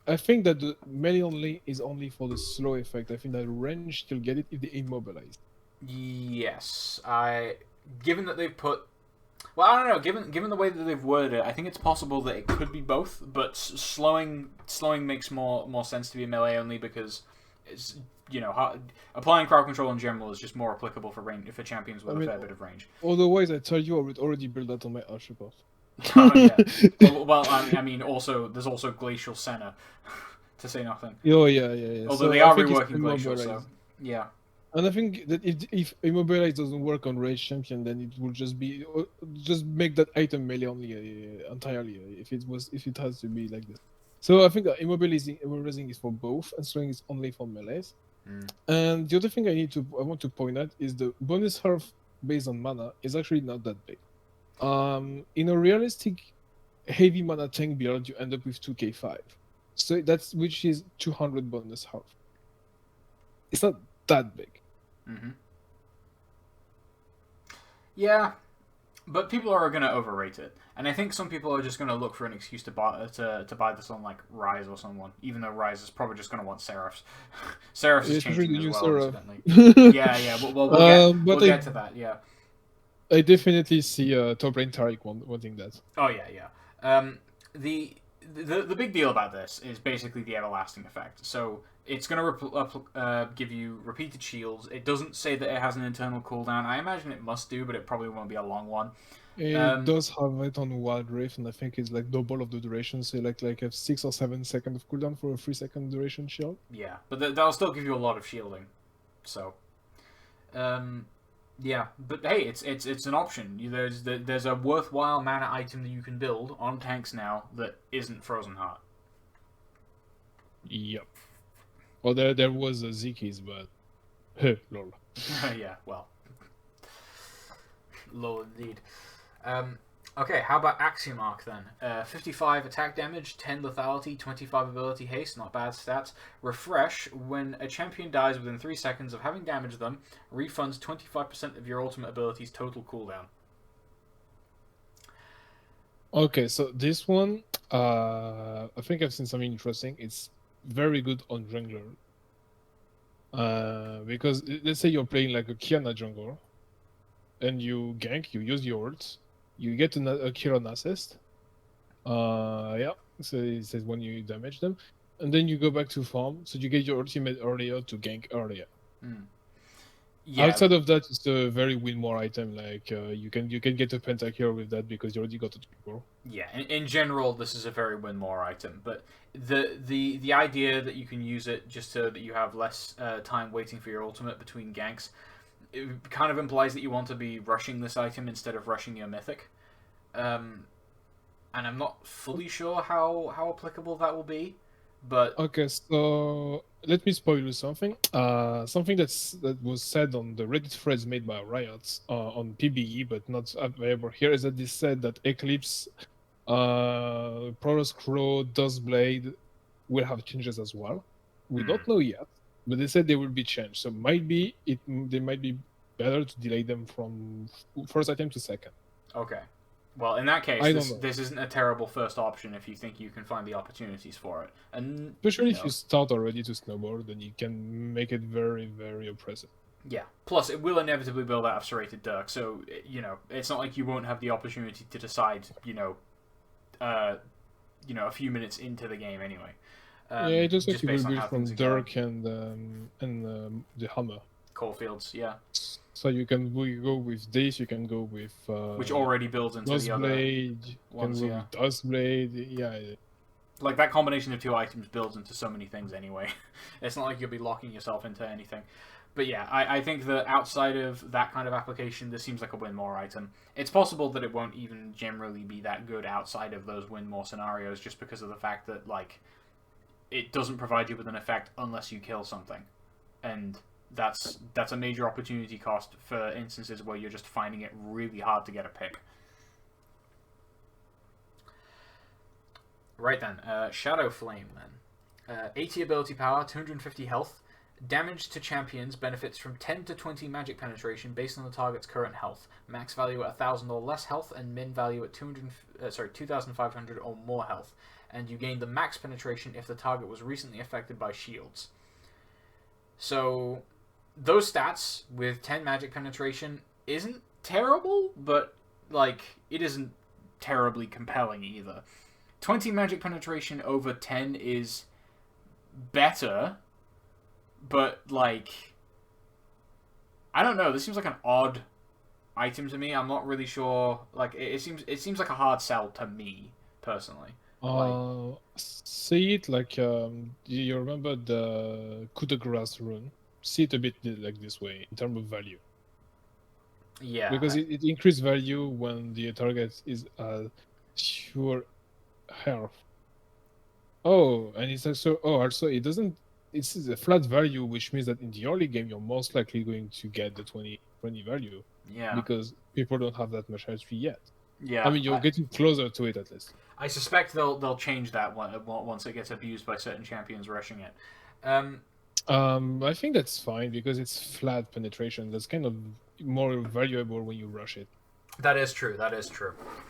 I think that the melee only is only for the slow effect. I think that range still get it if they immobilize. Yes, given that they've put, well, I don't know. Given the way that they've worded it, I think it's possible that it could be both. But slowing makes more sense to be melee only because it's applying crowd control in general is just more applicable for champions with a fair bit of range. Otherwise, I tell you, I would already build that on my Archibald. Yeah. Well, I mean, there's also Glacial Senna, to say nothing. Oh yeah. Although they are reworking Glacial, so yeah. And I think that if immobilize doesn't work on rage champion, then it will just make that item melee only entirely. If it has to be like this. So I think that immobilizing is for both, and slowing is only for melees. And the other thing I want to point out is the bonus health based on mana is actually not that big. In a realistic heavy mana tank build, you end up with 2k5. So which is 200 bonus health. It's not that big. Yeah, but people are going to overrate it. And I think some people are just going to look for an excuse to buy this on like Rise or someone, even though Rise is probably just going to want Serifs. Serifs is changing as well, incidentally. Yeah. We'll get to that. Yeah. I definitely see Top Lane Tariq wanting that. Oh yeah. The big deal about this is basically the everlasting effect. So it's going to give you repeated shields. It doesn't say that it has an internal cooldown. I imagine it must do, but it probably won't be a long one. It does have it on Wild Rift, and I think it's like double of the duration, so like a 6 or 7 second of cooldown for a 3-second duration shield. Yeah, but that'll still give you a lot of shielding. So, yeah, but hey, it's an option. There's a worthwhile mana item that you can build on tanks now that isn't Frozen Heart. Yep. Well, there was a Zikis, but lol. Yeah, well, lol indeed. Okay, how about Axiomark then? 55 attack damage, 10 lethality, 25 ability haste, not bad stats. Refresh, when a champion dies within 3 seconds of having damaged them, refunds 25% of your ultimate ability's total cooldown. Okay, so this one, I think I've seen something interesting. It's very good on jungler. Because let's say you're playing like a Kiana jungle, and you gank, you use your ults, you get a kill on assist. Yeah, so it says when you damage them, and then you go back to farm, so you get your ultimate earlier to gank earlier. Yeah. Outside of that, it's a very win more item. Like you can get a pentakill with that because you already got a triple. Yeah, in general, this is a very win more item. But the idea that you can use it just so that you have less time waiting for your ultimate between ganks, it kind of implies that you want to be rushing this item instead of rushing your mythic. And I'm not fully sure how applicable that will be. But okay, so let me spoil you something. Something that was said on the Reddit threads made by Riot on PBE, but not available here, is that they said that Eclipse, Protoss Crow, Duskblade will have changes as well. We don't know yet, but they said they will be changed. So they might be better to delay them from first item to second. Okay. Well, in that case, this isn't a terrible first option if you think you can find the opportunities for it. And especially if you start already to snowboard, then you can make it very, very oppressive. Yeah. Plus, it will inevitably build out of Serrated Dirk, so, it's not like you won't have the opportunity to decide, a few minutes into the game anyway. Yeah, just like you will build from Dirk and the Hammer. Coalfields, yeah. So you can go with this, you can go with... which already builds into the other ones, you can go with Duskblade, yeah. Like, that combination of two items builds into so many things anyway. It's not like you'll be locking yourself into anything. But yeah, I think that outside of that kind of application, this seems like a win more item. It's possible that it won't even generally be that good outside of those win more scenarios, just because of the fact that, like, it doesn't provide you with an effect unless you kill something. and that's a major opportunity cost for instances where you're just finding it really hard to get a pick. Right then, Shadow Flame then. 80 ability power, 250 health. Damage to champions benefits from 10 to 20 magic penetration based on the target's current health. Max value at 1,000 or less health, and min value at 2,500 or more health. And you gain the max penetration if the target was recently affected by shields. So, those stats with 10 magic penetration isn't terrible, but, like, it isn't terribly compelling either. 20 magic penetration over 10 is better, but, like, I don't know. This seems like an odd item to me. I'm not really sure. Like, it seems like a hard sell to me personally. See it like do you remember the coup de grace rune? See it a bit like this way in terms of value. Yeah, because it increases value when the target is sure health. Oh, and it's also it doesn't. It's a flat value, which means that in the early game you're most likely going to get the 20 value. Yeah. Because people don't have that much HP yet. Yeah. I mean, you're getting closer to it at least. I suspect they'll change that once it gets abused by certain champions rushing it. I think that's fine because it's flat penetration. That's kind of more valuable when you rush it. That is true.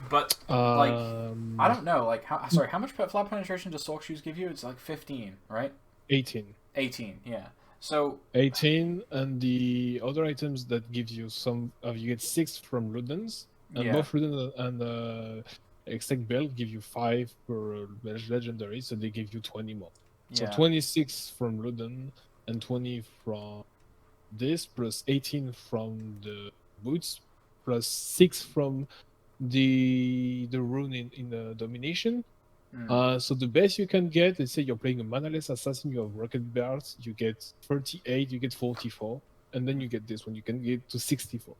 But like, I don't know. Like, how much flat penetration does Sock Shoes give you? It's like 15, right? 18. 18. Yeah. So 18, and the other items that gives you some. You get 6 from Ludens, and both Ludens and Hextech Belt give you 5 per legendary, so they give you 20 more. So 26 from Luden and 20 from this, plus 18 from the boots, plus 6 from the rune in the domination. So the best you can get, let's say you're playing a manaless assassin, you have rocket barrels, you get 38, you get 44, and then you get this one, you can get to 64.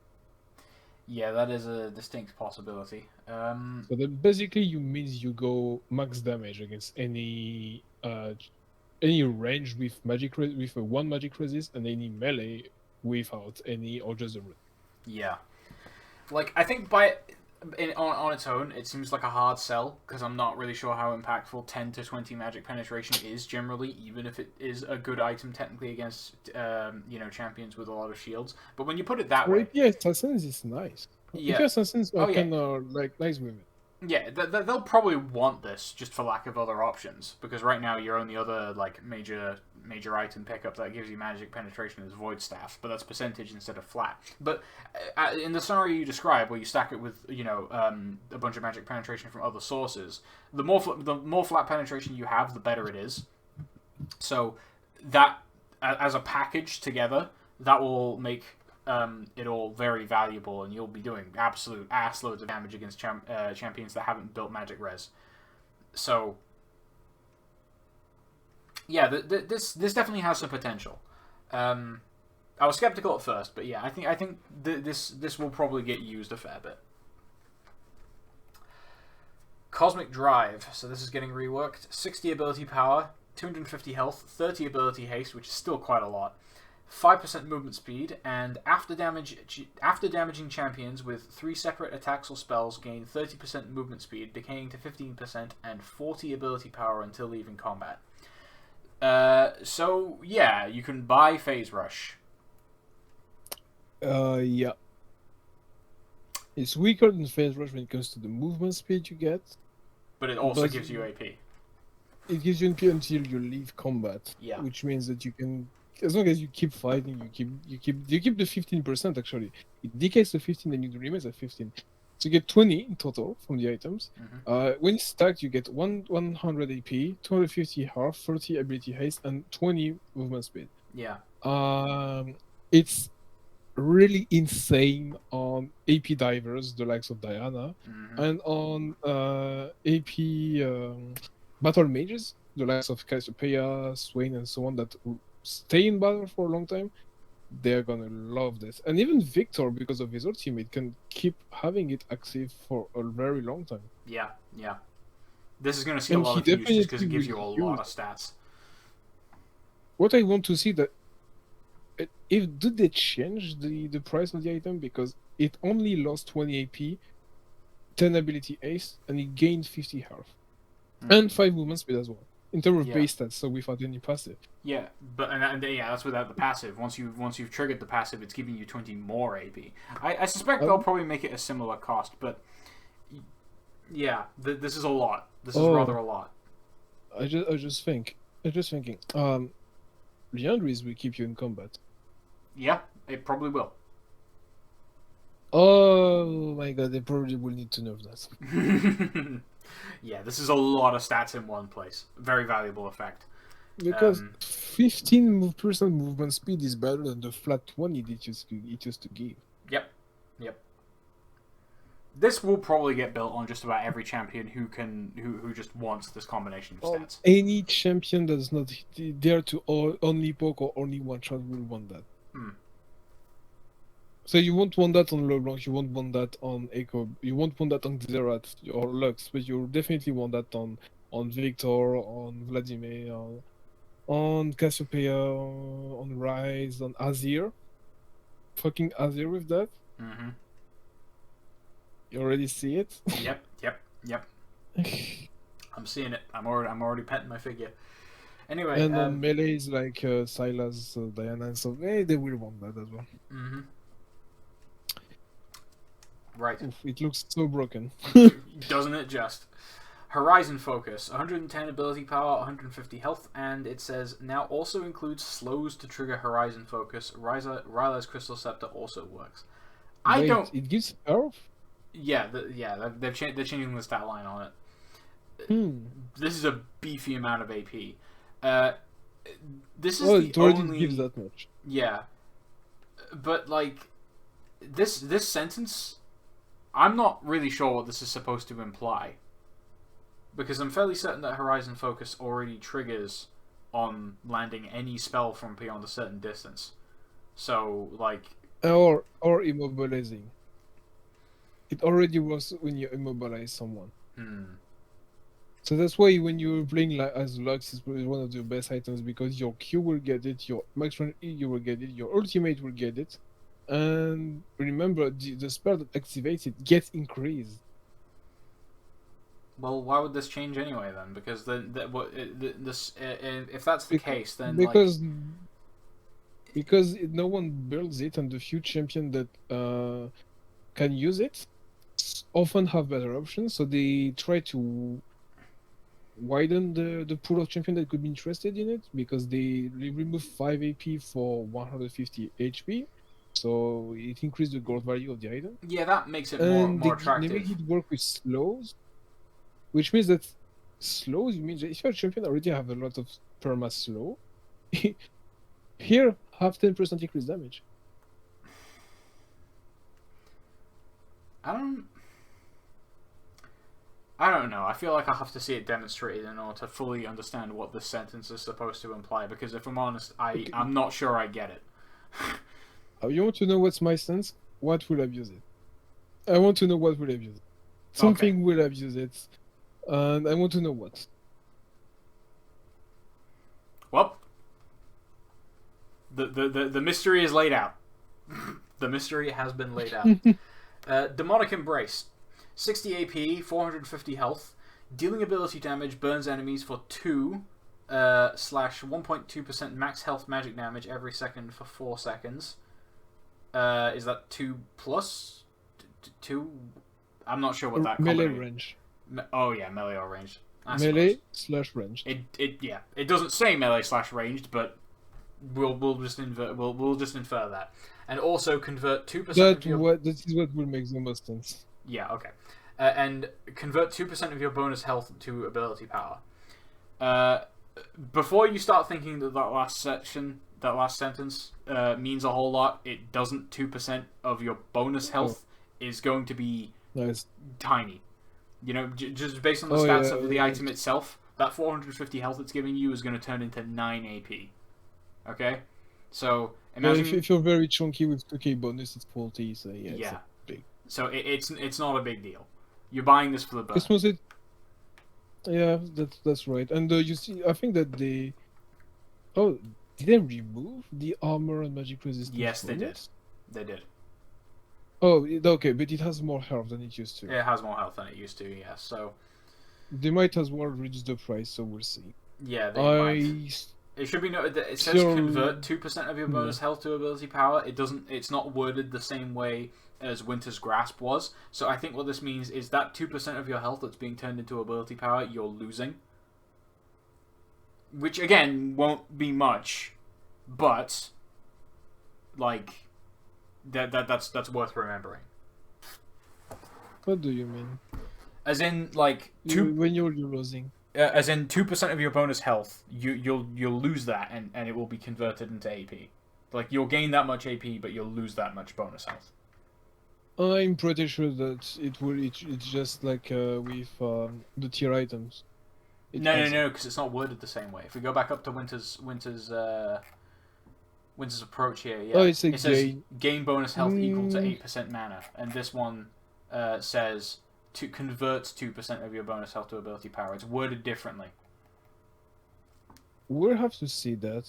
Yeah, that is a distinct possibility. So that basically means you go max damage against any range with with a 1 magic resist, and any melee without any or just a rune. Yeah, like I think on its own, it seems like a hard sell because I'm not really sure how impactful 10 to 20 magic penetration is generally, even if it is a good item technically against champions with a lot of shields. But when you put it that way, yeah, assassins is nice. Yeah, assassins are kind of like nice women. Yeah, they'll probably want this just for lack of other options, because right now your only other like major item pickup that gives you magic penetration is Void Staff, but that's percentage instead of flat. But in the scenario you describe, where you stack it with a bunch of magic penetration from other sources, the more flat penetration you have, the better it is. So that as a package together, that will make it all very valuable, and you'll be doing absolute assloads of damage against champions that haven't built magic res. So yeah, this definitely has some potential. I was skeptical at first, but yeah, I think this will probably get used a fair bit. Cosmic Drive. So this is getting reworked. 60 ability power, 250 health, 30 ability haste, which is still quite a lot. 5% movement speed, and after damaging champions with 3 separate attacks or spells, gain 30% movement speed, decaying to 15%, and 40 ability power until leaving combat. So yeah, you can buy Phase Rush. Yeah. It's weaker than Phase Rush when it comes to the movement speed you get. But it also gives you AP. It gives you AP until you leave combat. Yeah. Which means that you can, as long as you keep fighting, you keep the 15% actually. It decays to 15 and it remains at 15. So you get 20 in total from the items. When it's stacked, you get 100 AP, 250 health, 30 ability haste, and 20 movement speed. Yeah. It's really insane on AP divers, the likes of Diana, and on AP battle mages, the likes of Cassiopeia, Swain, and so on, that stay in battle for a long time. They're gonna love this. And even Victor, because of his ultimate, can keep having it active for a very long time. Yeah. This is gonna see a lot of use just because it gives you a lot of stats. What I want to see that did they change the price of the item, because it only lost 20 AP, 10 ability ace, and it gained 50 health and 5 movement speed as well in terms of Yeah. base stats, so without any passive. Yeah, but yeah, that's without the passive. Once you've triggered the passive, it's giving you 20 more AP. I suspect they'll probably make it a similar cost, but yeah, this is a lot. This is rather a lot. I just thinking. Leandris will keep you in combat. Yeah, it probably will. Oh my god, they probably will need to nerf that. Yeah, this is a lot of stats in one place. Very valuable effect. Because 15% movement speed is better than the flat 20 it used to give. Yep. This will probably get built on just about every champion who just wants this combination of stats. Any champion that's not there to only poke or only one shot will want that. So you won't want that on LeBlanc, you won't want that on Echo, you won't want that on Xerath or Lux, but you'll definitely want that on Victor, on Vladimir, on Cassiopeia, on Rise, on Azir. Fucking Azir with that. Mm-hmm. You already see it? Yep. I'm seeing it. I'm already petting my figure. Anyway, and on melee is like Sylas, Diana, and so they will want that as well. Mm-hmm. Right. Oof, it looks so broken. Doesn't it just? Horizon Focus, 110 ability power, 150 health, and it says now also includes slows to trigger Horizon Focus. Ryla's Crystal Scepter also works. Wait, it gives health? Yeah, they're changing the stat line on it. This is a beefy amount of AP. This is it already gives that much. Yeah, but like this sentence, I'm not really sure what this is supposed to imply. Because I'm fairly certain that Horizon Focus already triggers on landing any spell from beyond a certain distance. So, like... Or immobilizing. It already works when you immobilize someone. So that's why when you're playing as Lux, it's one of the best items, because your Q will get it, your max range E you will get it, your ultimate will get it. And remember, the spell that activates it gets increased. Well, why would this change anyway then? Because if that's the case, then because no one builds it, and the few champions that can use it often have better options, so they try to widen the pool of champions that could be interested in it, because they remove 5 AP for 150 HP, so it increases the gold value of the item. Yeah, that makes it more attractive. They make it work with slows, which means that slows means that if your champion already have a lot of perma slow, here have 10% increased damage. I don't know. I feel like I'll have to see it demonstrated in order to fully understand what this sentence is supposed to imply, because if I'm honest, I'm not sure I get it. You want to know what's my stance? What will abuse it? I want to know what will abuse it. Something will abuse it. And I want to know what. Well, the mystery is laid out. The mystery has been laid out. Demonic Embrace, 60 AP, 450 health, dealing ability damage, burns enemies for 2 / 1.2% max health magic damage every second for 4 seconds. Is that 2 plus 2? I'm not sure what that melee range. Oh yeah, melee or ranged. Melee / ranged. It doesn't say melee / ranged, but we'll just infer that, and also convert 2%. This is what will make the most sense. Yeah, okay, and convert 2% of your bonus health to ability power. Before you start thinking that last sentence means a whole lot, it doesn't. 2% of your bonus health is going to be tiny. You know, just based on the stats of the item itself, that 450 health it's giving you is going to turn into 9 AP. Okay? So, imagine... if you're very chunky with 2k bonus, it's 40, so yeah. Yeah. It's big. So, it's not a big deal. You're buying this for the burn. Yeah, that's right. And you see, I think that they... Oh, Did they remove the armor and magic resistance? Yes, they did. bonus? They did. Oh, okay, but it has more health than it used to. It has more health than it used to, yeah. So, They might as well reduce the price, so we'll see. yeah, they might. It should be noted that it says Still- convert 2% of your bonus health to ability power. It doesn't. It's not worded the same way as Winter's Grasp was. So I think what this means is that 2% of your health that's being turned into ability power, you're losing. Which again won't be much, but like that's worth remembering. What do you mean? As in, like When you're losing. as in 2% of your bonus health, you'll lose that, and it will be converted into AP. Like you'll gain that much AP, but you'll lose that much bonus health. I'm pretty sure that it will. It's just like with the tier items. No, because it's not worded the same way. If we go back up to Winter's approach here, yeah, Oh, it's a it says gain. gain bonus health equal to 8% mana, and this one says to converts 2% of your bonus health to ability power. It's worded differently. We'll have to see that.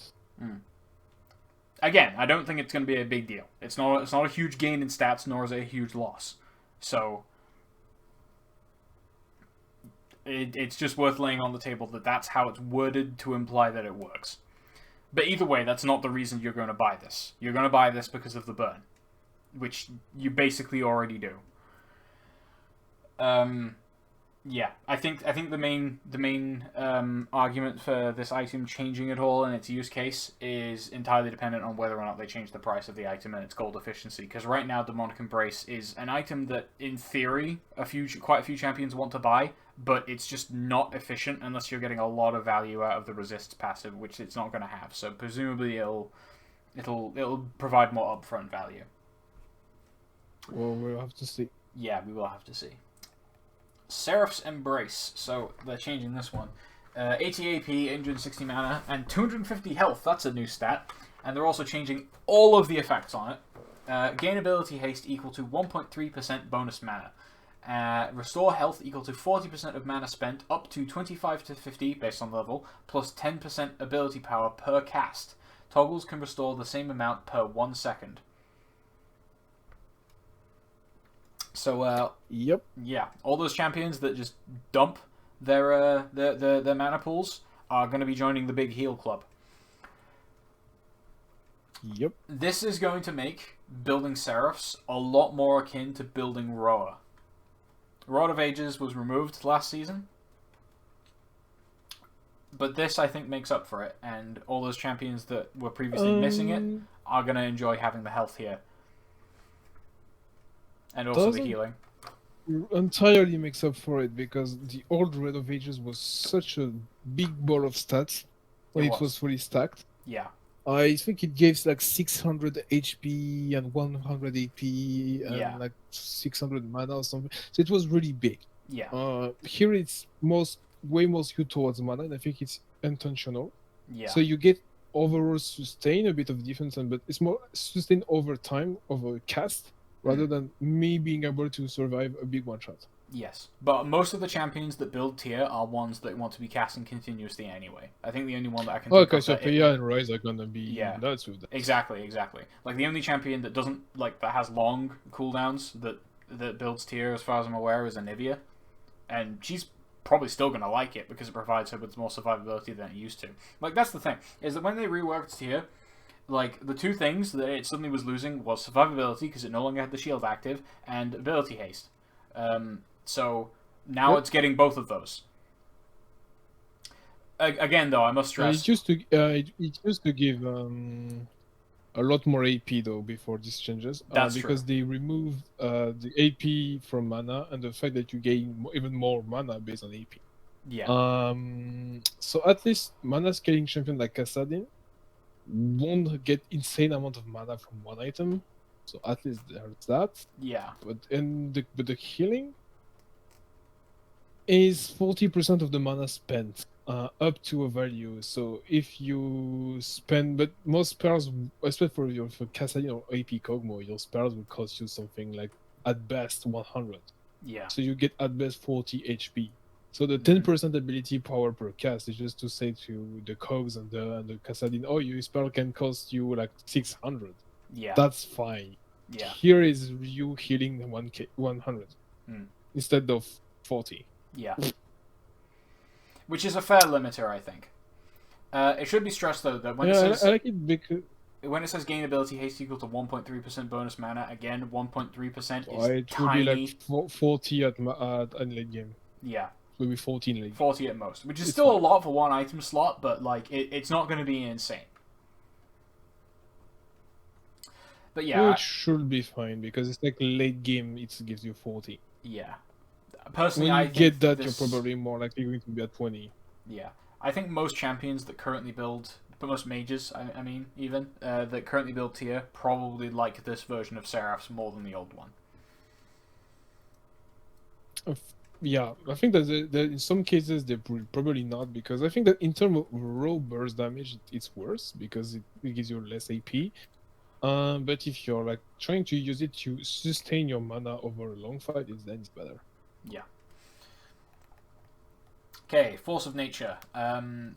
Again, I don't think it's going to be a big deal. It's not a huge gain in stats, nor is it a huge loss. So it's just worth laying on the table that that's how it's worded to imply that it works. But either way, that's not the reason you're going to buy this. You're going to buy this because of the burn, which you basically already do. Yeah, I think the main argument for this item changing at all in its use case is entirely dependent on whether or not they change the price of the item and its gold efficiency. Because right now, Demonic Embrace is an item that, in theory, quite a few champions want to buy, but it's just not efficient unless you're getting a lot of value out of the resists passive, which it's not going to have. So presumably, it'll provide more upfront value. Well, we'll have to see. Yeah, we will have to see. Serifs Embrace. So they're changing this one. 80 AP, 860 mana, and 250 health. That's a new stat. And they're also changing all of the effects on it. Gain ability haste equal to 1.3% bonus mana. Restore health equal to 40% of mana spent up to 25 to 50 based on level, plus 10% ability power per cast. Toggles can restore the same amount per 1 second. So, Yep. yeah, all those champions that just dump their mana pools are going to be joining the big heal club. Yep. This is going to make building Serifs a lot more akin to building Roa. Rod of Ages was removed last season, but this, I think, makes up for it, and all those champions that were previously missing it are going to enjoy having the health here. And also the healing. Entirely makes up for it, because the old Red of Ages was such a big ball of stats when it was fully stacked. Yeah. I think it gives like 600 HP and 100 AP and like 600 mana or something. So it was really big. Yeah. Here it's way more skewed towards mana, and I think it's intentional. Yeah. So you get overall sustain, a bit of defense, but it's more sustain over time of a cast rather than me being able to survive a big one shot. Yes, but most of the champions that build tier are ones that want to be casting continuously anyway. I think the only one that I can think okay, of so Pia and Rise are gonna be nuts with that. Exactly. Like the only champion that doesn't that has long cooldowns that builds tier, as far as I'm aware, is Anivia, and she's probably still gonna like it because it provides her with more survivability than it used to. Like that's the thing, is that when they reworked tier, like the two things that it suddenly was losing was survivability because it no longer had the shield active, and ability haste. So now it's getting both of those. Again, though, I must stress it used to give a lot more AP though before these changes. That's because true. they removed the AP from mana and the fact that you gain even more mana based on AP. Yeah. So at least mana scaling champion like Kassadin won't get insane amount of mana from one item. So at least there's that. Yeah. But the healing is 40% of the mana spent up to a value. So if you spend, but most spells, especially for Kassadin or AP Kog'Maw, your spells will cost you something like at best 100. Yeah. So you get at best 40 HP. So the 10% ability power per cast is just to say to the cogs and the Kassadin, oh, your spell can cost you like 600. Yeah. That's fine. Yeah. Here is you healing 100 instead of 40. Yeah. Which is a fair limiter, I think. It should be stressed though that when it says I like it because when it says gain ability haste equal to 1.3% bonus mana, again 1.3% is it tiny. will be like 40 at late game. Yeah. It will be 14 late. 40 at most, which is still a lot for one item slot, but like it's not going to be insane. But yeah, it should be fine because it's like late game. It gives you 40. Yeah. Personally, when you I think get that, this... you're probably more likely going to be at 20. Yeah, I think most champions that currently build, but most mages, I mean, even that currently build tier, probably like this version of Serifs more than the old one. Yeah, I think that in some cases they probably not, because I think that in terms of raw burst damage, it's worse because it gives you less AP. But if you're like trying to use it to sustain your mana over a long fight, then it's better. Yeah. Okay, Force of Nature.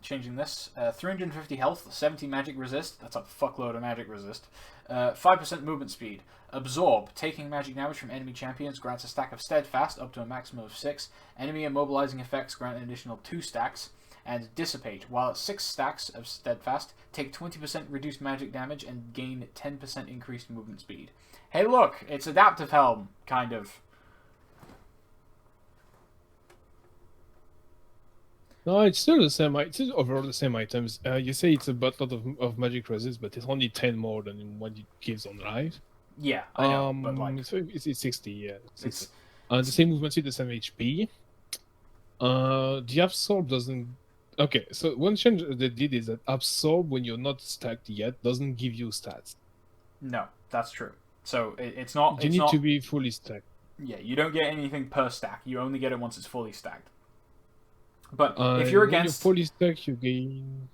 Changing this. 350 health, 70 magic resist. That's a fuckload of magic resist. 5% movement speed. Absorb. Taking magic damage from enemy champions grants a stack of Steadfast up to a maximum of 6. Enemy immobilizing effects grant an additional 2 stacks. And Dissipate. While at 6 stacks of Steadfast, take 20% reduced magic damage and gain 10% increased movement speed. Hey look, it's Adaptive Helm, kind of. No, it's still the same. It's still overall the same items. You say it's a buttload of magic resist, but it's only 10 more than what it gives on live. Yeah, I know, but like... It's 60, yeah. 60. The same movement speed, the same HP. The Absorb doesn't... Okay, so one change they did is that Absorb, when you're not stacked yet, doesn't give you stats. No, that's true. So it's not... You need to be fully stacked. Yeah, you don't get anything per stack. You only get it once it's fully stacked. But if you're against... When you're fully stacked, you gain...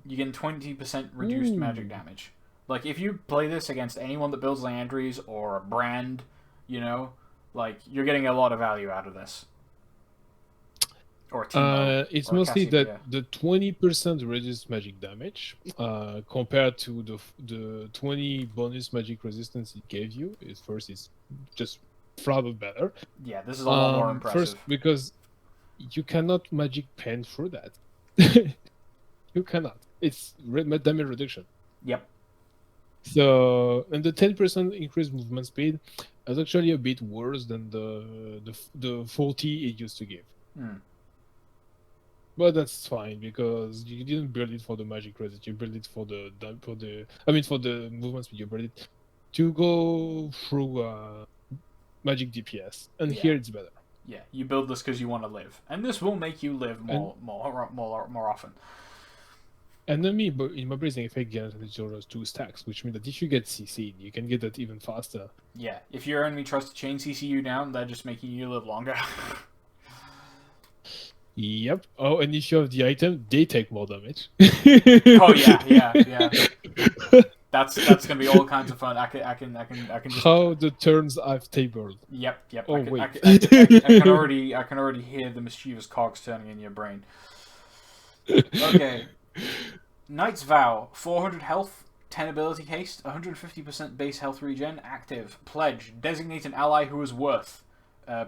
You gain 20% reduced magic damage. Like, if you play this against anyone that builds Liandry's or a brand, you know, like, you're getting a lot of value out of this. Or Teemo, it's or mostly Cassiopeia. that the 20% reduced magic damage compared to the 20 bonus magic resistance it gave you. First, it's just far better. Yeah, this is a lot more impressive. First, because you cannot magic pen through that. You cannot. It's damage reduction. Yep. So, and the 10% increased movement speed is actually a bit worse than the 40 it used to give. But that's fine because you didn't build it for the magic resist. You built it for the movement speed. You built it to go through magic DPS, and here it's better. Yeah, you build this because you want to live, and this will make you live more often. Enemy immobilizing effect guarantees 2 stacks, which means that if you get CC'd, you can get that even faster. Yeah, if your enemy tries to chain CC you down, they're just making you live longer. Yep. Oh, and if you have the item, they take more damage. Oh yeah. That's gonna be all kinds of fun. I can just... How the turns I've tabled. Yep. Oh, wait. I can already hear the mischievous cogs turning in your brain. Okay. Knight's Vow, 400 health, 10 ability haste, 150% base health regen, active. Pledge, designate an ally who is worth.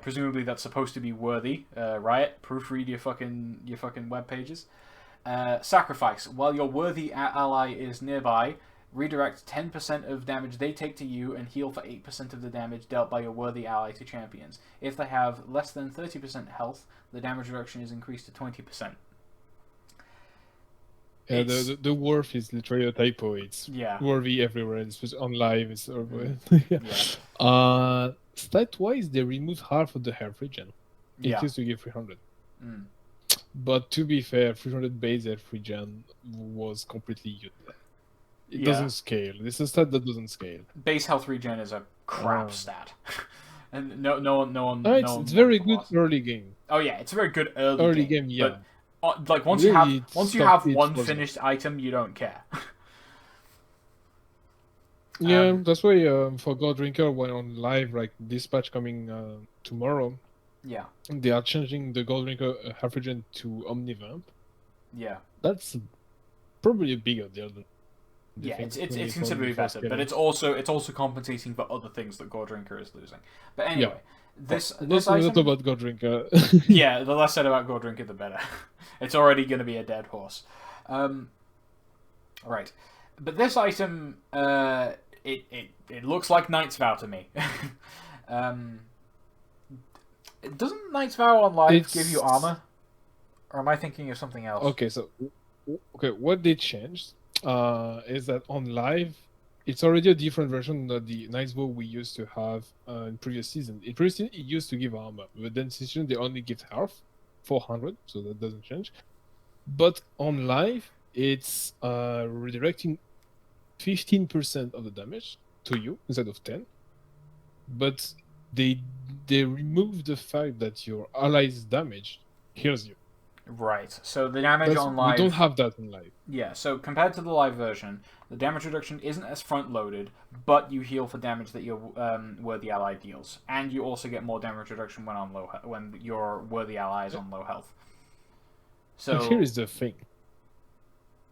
Presumably that's supposed to be worthy. Riot, proofread your fucking web pages. Sacrifice, while your worthy ally is nearby, redirect 10% of damage they take to you and heal for 8% of the damage dealt by your worthy ally to champions. If they have less than 30% health, the damage reduction is increased to 20%. Yeah, the worth is literally a typo. It's worthy everywhere. It's on live. It's stat-wise, they removed half of the health regen. It used to give 300. But to be fair, 300 base health regen was completely useless. It doesn't scale. This is a stat that doesn't scale. Base health regen is a crap stat. And no one. It's very good early game. Oh yeah, it's a very good early game. Yeah. But like once you have one finished item, you don't care. Yeah, that's why for God Drinker went on live, like dispatch coming tomorrow. Yeah. They are changing the Goldrinker half regen to Omnivamp. Yeah. That's probably a bigger deal than Yeah, thing it's when they considerably first better, get but it. it's also compensating for other things that Gordrinker is losing. But Yeah. anyway, this Not item, about Goldrinker. yeah, the less said about Gordrinker, the better. It's already going to be a dead horse. Right, but this item, it looks like Knight's Vow to me. um, doesn't Knight's Vow on live give you armor, or am I thinking of something else? Okay, so what they changed is that on live, it's already a different version of the Knight's Vow we used to have in previous season. In previous season, it used to give armor, but then this season they only give half, 400, so that doesn't change. But on live, it's redirecting 15% of the damage to you instead of 10. But they remove the fact that your allies' damage heals you. Right. So the damage on We live. don't have that in live. Yeah. So compared to the live version, the damage reduction isn't as front loaded, but you heal for damage that your worthy ally deals, and you also get more damage reduction when on when your worthy ally is on low health. So But here is the thing.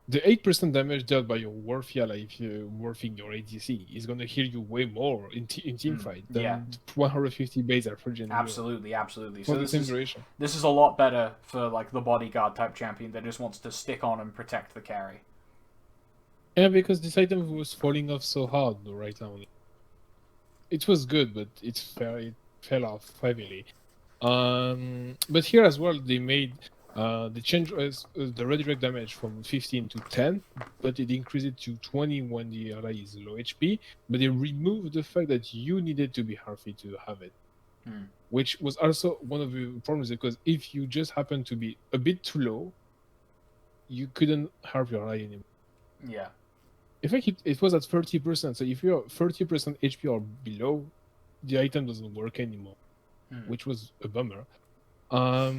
The 8% damage dealt by your worthy ally if you're worthing your ADC is going to heal you way more in team fight than yeah. 150 base average in Absolutely, absolutely. for So the same duration. this is a lot better for like the bodyguard type champion that just wants to stick on and protect the carry. Yeah, because this item was falling off so hard right now. It was good, but it fell off heavily. But here as well, they made the change was the redirect damage from 15 to 10, but it increased it to 20 when the ally is low HP. But they removed the fact that you needed to be healthy to have it, which was also one of the problems because if you just happen to be a bit too low, you couldn't help your ally anymore. Yeah. I think it was at 30%. So if you're 30% HP or below, the item doesn't work anymore, which was a bummer. But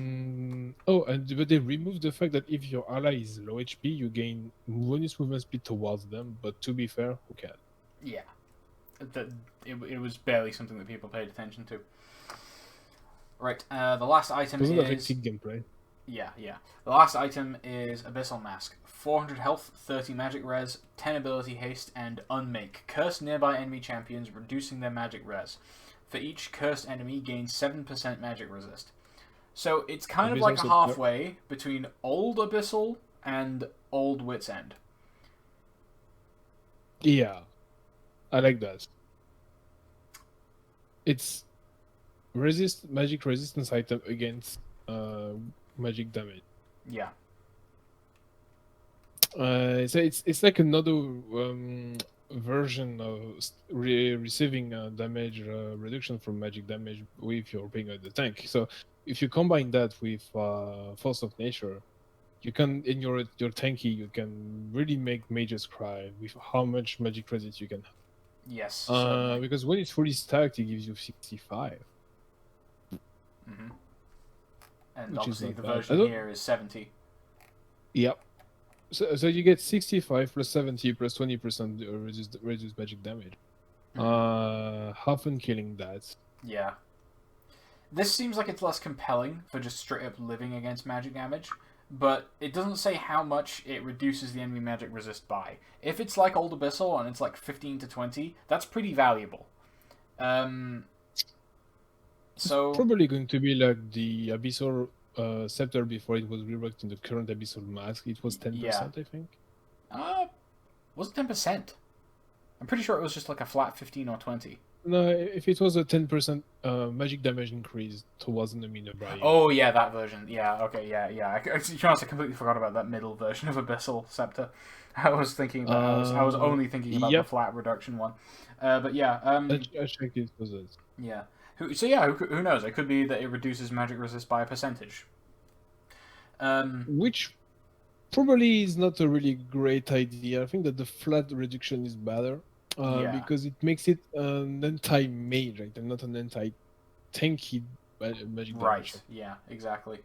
they removed the fact that if your ally is low HP, you gain bonus movement speed towards them. But to be fair, who can? Yeah, it was barely something that people paid attention to. Right, the last item Doesn't is affect gameplay. Yeah. The last item is Abyssal Mask. 400 health, 30 magic res, 10 ability haste, and unmake. Curse nearby enemy champions, reducing their magic res. For each cursed enemy, gains 7% magic resist. So it's kind of like a halfway between old Abyssal and old Wit's End. Yeah, I like that. It's magic resistance item against magic damage. Yeah. So it's like another version of receiving damage reduction from magic damage if you're playing at the tank. So if you combine that with Force of Nature, you can in your tanky you can really make mages cry with how much magic credits you can have. Yes. Because when it's fully stacked, it gives you 65. Mm-hmm. And obviously the version here is 70. Yep. So you get 65 plus 70 plus 20% reduced magic damage. Often killing that. Yeah. This seems like it's less compelling for just straight up living against magic damage, but it doesn't say how much it reduces the enemy magic resist by. If it's like Old Abyssal and it's like 15 to 20, that's pretty valuable. So it's probably going to be like the Abyssal Scepter before it was reworked in the current Abyssal Mask. It was 10%, I think. Was it 10%? I'm pretty sure it was just like a flat 15 or 20. No, if it was a 10% magic damage increase towards an enemy nearby. Oh yeah, that version. Yeah, okay, yeah. To be honest, I completely forgot about that middle version of Abyssal Scepter. I was thinking that I was only thinking about the flat reduction one. But yeah. I checked it was it. Yeah. Who knows? It could be that it reduces magic resist by a percentage. Which probably is not a really great idea. I think that the flat reduction is better. Because it makes it an anti-mage, right? And not an anti-tanky magic damage. Right, yeah, exactly.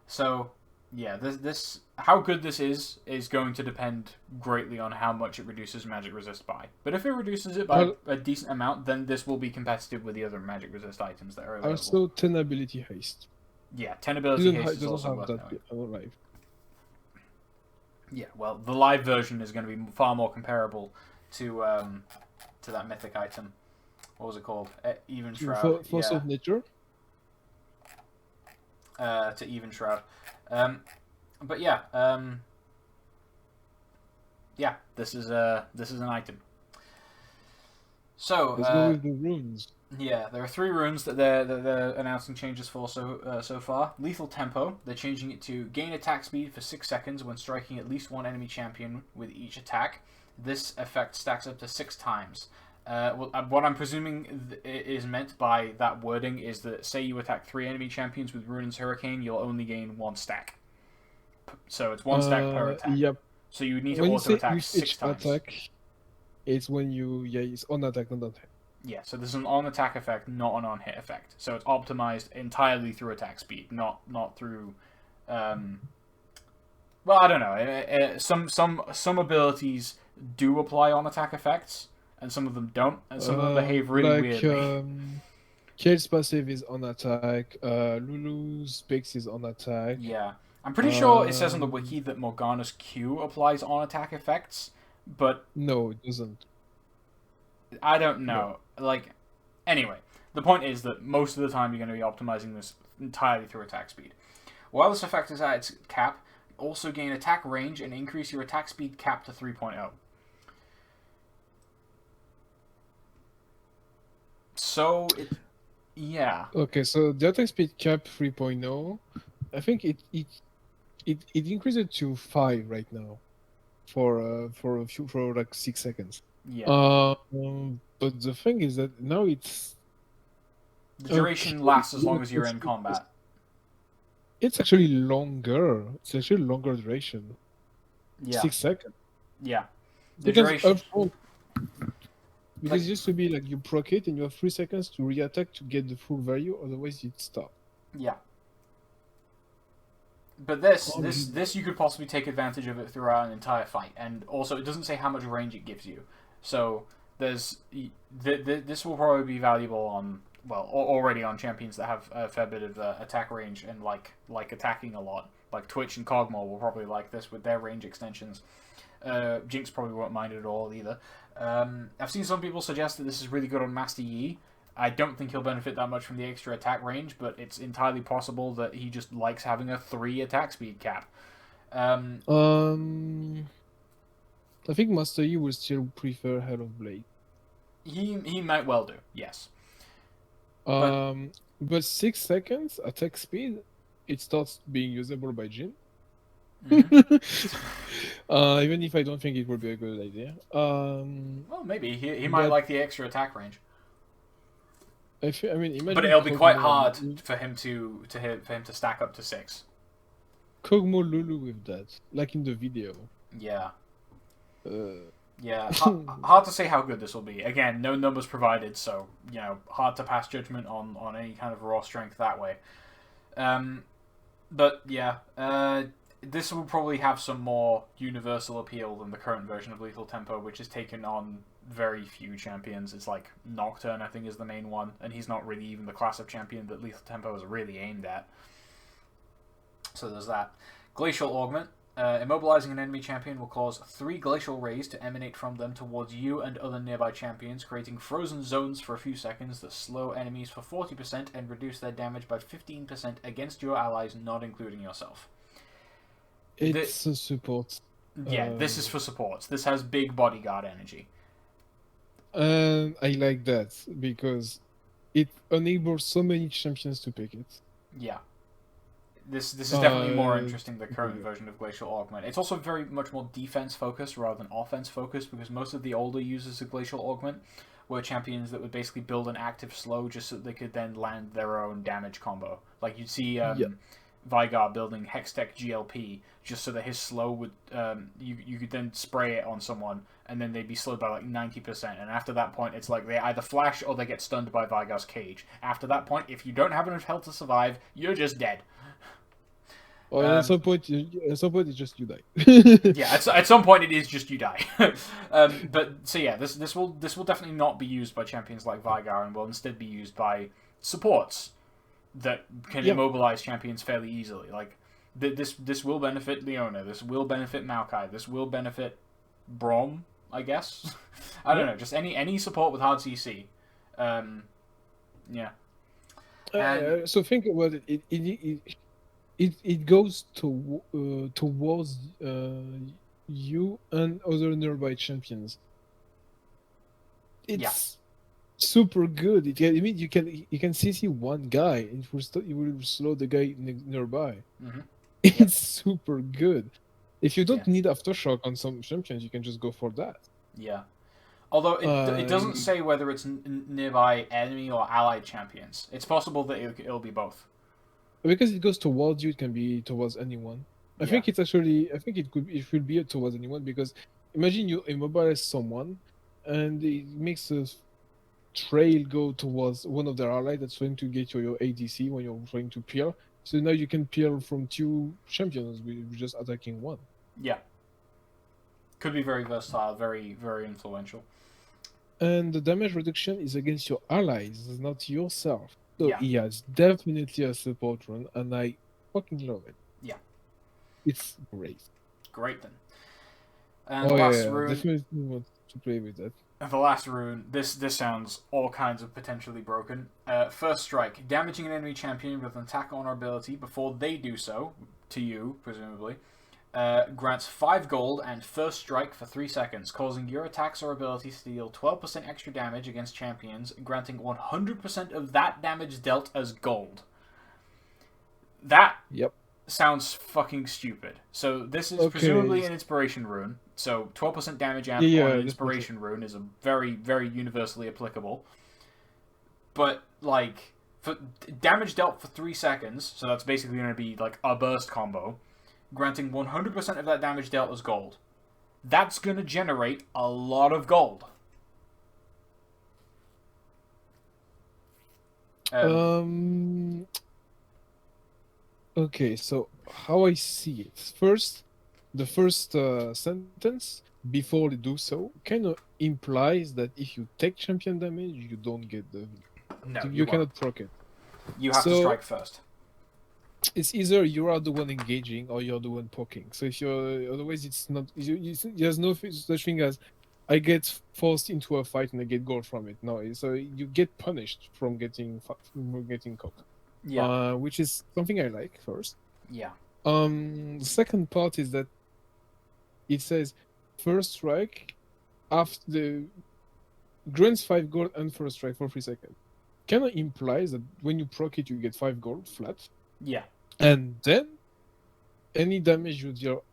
So, Yeah, this how good this is going to depend greatly on how much it reduces magic resist by. But if it reduces it by a decent amount, then this will be competitive with the other magic resist items that are available. Also, 10 ability haste. Yeah, 10 ability haste is doesn't also have worth that knowing. live. Yeah, well, the live version is going to be far more comparable to that mythic item. What was it called? Even Shroud. Force of Nature. To Even Shroud. But yeah, yeah, this is an item. So let's go with the runes. Yeah, there are 3 runes that they're announcing changes for so far. Lethal Tempo, they're changing it to gain attack speed for 6 seconds when striking at least one enemy champion with each attack. This effect stacks up to 6 times. What I'm presuming is meant by that wording is that, say you attack 3 enemy champions with Ruin's Hurricane, you'll only gain 1 stack. So it's 1 stack per attack. Yep. So you would need to auto attack 6 times. Attack, it's when it's on attack, not on hit. Yeah, so this is an on attack effect, not an on hit effect. So it's optimized entirely through attack speed, not through. Well, I don't know. Some abilities do apply on attack effects, and some of them don't, and some of them behave really weirdly. Kael's passive is on attack. Lulu's Pix is on attack. Yeah, I'm pretty sure it says on the wiki that Morgana's Q applies on attack effects, but no, it doesn't. I don't know. Like, anyway, the point is that most of the time you're going to be optimizing this entirely through attack speed. While this effect is at its cap, also gain attack range and increase your attack speed cap to 3.0. So, yeah. Okay, so the attack speed cap 3.0, I think it increased it to 5 right now, for like 6 seconds. Yeah. But the thing is that now it's the duration lasts as long as you're in combat. It's actually longer. It's actually longer duration. Yeah. 6 seconds. Yeah. The duration. Because it used to be like you proc it and you have 3 seconds to re-attack to get the full value, otherwise you'd stop. Yeah. But this you could possibly take advantage of it throughout an entire fight, and also it doesn't say how much range it gives you. So this will probably be valuable on, well, already on champions that have a fair bit of attack range and like attacking a lot. Like Twitch and Kog'Maw will probably like this with their range extensions. Jinx probably won't mind it at all either. I've seen some people suggest that this is really good on Master Yi. I don't think he'll benefit that much from the extra attack range, but it's entirely possible that he just likes having a 3 attack speed cap. I think Master Yi will still prefer Head of Blade. He might well do, yes. But 6 seconds attack speed, it starts being usable by Jhin. Mm-hmm. Even if I don't think it would be a good idea. Well, maybe he might like the extra attack range. Imagine, but it'll be quite hard for him to stack up to 6. Kog'Maw Lulu with that, like in the video. Yeah. Yeah. Hard to say how good this will be. Again, no numbers provided, so hard to pass judgment on any kind of raw strength that way. But yeah, this will probably have some more universal appeal than the current version of Lethal Tempo, which is taken on very few champions. It's like Nocturne, I think, is the main one, and he's not really even the class of champion that Lethal Tempo is really aimed at. So there's that. Glacial Augment. Immobilizing an enemy champion will cause 3 glacial rays to emanate from them towards you and other nearby champions, creating frozen zones for a few seconds that slow enemies for 40% and reduce their damage by 15% against your allies, not including yourself. It's a support. Yeah, this is for supports. This has big bodyguard energy. And I like that because it enables so many champions to pick it. Yeah. This is definitely more interesting than the current version of Glacial Augment. It's also very much more defense-focused rather than offense-focused, because most of the older users of Glacial Augment were champions that would basically build an active slow just so they could then land their own damage combo. Like, you'd see Vigar building Hextech GLP just so that his slow would... you could then spray it on someone, and then they'd be slowed by like 90%. And after that point, it's like they either flash or they get stunned by Vigar's cage. After that point, if you don't have enough health to survive, you're just dead. Or at some point, it's just you die. Yeah, at some point it is just you die. But so yeah, this will definitely not be used by champions like Vigar, and will instead be used by supports that can immobilize champions fairly easily. Like this will benefit Leona, this will benefit Maokai, this will benefit Braum, I guess. I don't know, just any support with hard CC. Yeah. And So think about it. It goes towards you and other nearby champions. It's super good. I mean, you can CC one guy, and you will slow the guy nearby. Mm-hmm. It's super good. If you don't need aftershock on some champions, you can just go for that. Yeah. Although it doesn't say whether it's nearby enemy or allied champions. It's possible that it'll be both. Because it goes towards you, it can be towards anyone. I think it will be towards anyone, because imagine you immobilize someone and it makes a trail go towards one of their allies that's trying to get your ADC when you're trying to peel. So now you can peel from two champions with just attacking one. Yeah. Could be very versatile, very, very influential. And the damage reduction is against your allies, not yourself. So yeah, it's definitely a support run, and I fucking love it. Yeah. It's great. Great then. And the last rune... definitely want to play with that. The last rune, this sounds all kinds of potentially broken. First Strike. Damaging an enemy champion with an attack on or ability before they do so, to you, presumably, grants 5 gold and First Strike for 3 seconds, causing your attacks or abilities to deal 12% extra damage against champions, granting 100% of that damage dealt as gold. That sounds fucking stupid. So this is presumably an Inspiration rune, so 12% damage amp on an Inspiration rune is a very, very universally applicable. But, like, for damage dealt for 3 seconds, so that's basically going to be, like, a burst combo, granting 100% of that damage dealt as gold. That's going to generate a lot of gold. Okay, so how I see it. First, the first sentence, before you do so, kind of implies that if you take champion damage, you don't get the... No, you cannot proc it. You have to strike first. It's either you are the one engaging or you're the one poking. So if you're... Otherwise, it's not... There's no such thing as I get forced into a fight and I get gold from it. No, so you get punished from getting caught. Yeah. Which is something I like, first. Yeah. The second part is that it says First Strike after the grants 5 gold and First Strike for 3 seconds. Kind of implies that when you proc it, you get 5 gold flat. Yeah. And then any damage you deal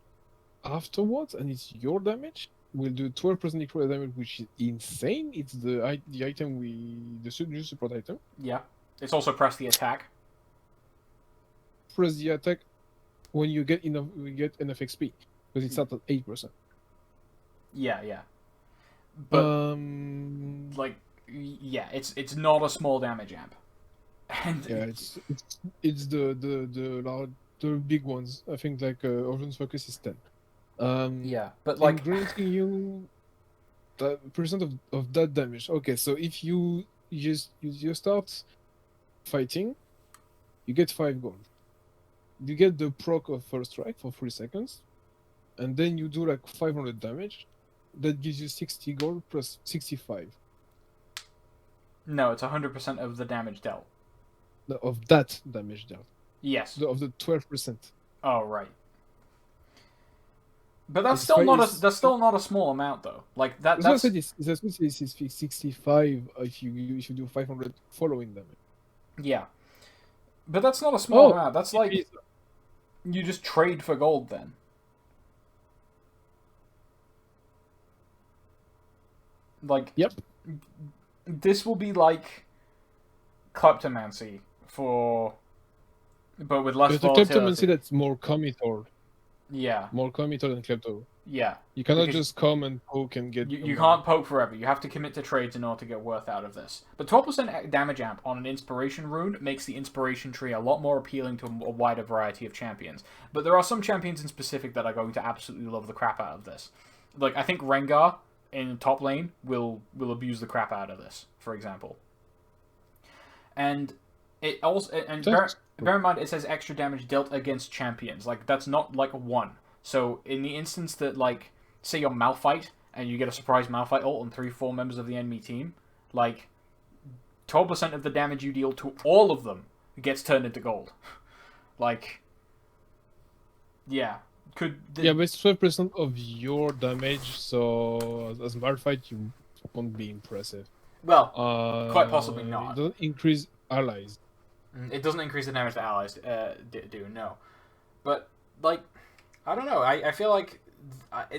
afterwards, and it's your damage, will do 12% equal damage, which is insane. It's the item the support item. Yeah. It's also press the attack. Press the attack when you get enough XP, because it starts at 8%. Yeah. But like, yeah, it's not a small damage amp. And yeah, it's the big ones. I think like Orphan's Focus is 10. Yeah, but like granting you the percent of that damage. Okay, so if you start fighting, you get 5 gold. You get the proc of First Strike for 3 seconds, and then you do like 500 damage. That gives you 60 gold plus 65. No, it's 100% of the damage dealt. Of that damage dealt. Yes. Of the 12%. Oh, right. But that's still not a small amount though. Like that's 65 if you do 500 following damage. Yeah. But that's not a small amount. That's like you just trade for gold then. Like, yep. This will be like Kleptomancy but with less volatility. Kleptomancy that's more committal. Yeah. More committal than Klepto. Yeah. You cannot Because just come and poke and get you money. can't poke forever. You have to commit to trades in order to get worth out of this. But 12% damage amp on an inspiration rune makes the inspiration tree a lot more appealing to a wider variety of champions. But there are some champions in specific that are going to absolutely love the crap out of this. Like, I think Rengar in top lane will abuse the crap out of this, for example. And it also bear in mind it says extra damage dealt against champions. Like, that's not like one. So in the instance that, like, say you're Malphite and you get a surprise Malphite ult on 3-4 members of the enemy team, like 12% of the damage you deal to all of them gets turned into gold. Like, yeah, yeah, but it's 12% of your damage, so as Malphite you won't be impressive. Well, quite possibly It not. doesn't increase allies. It doesn't increase the damage that allies do, no. But, like, I don't know. I feel like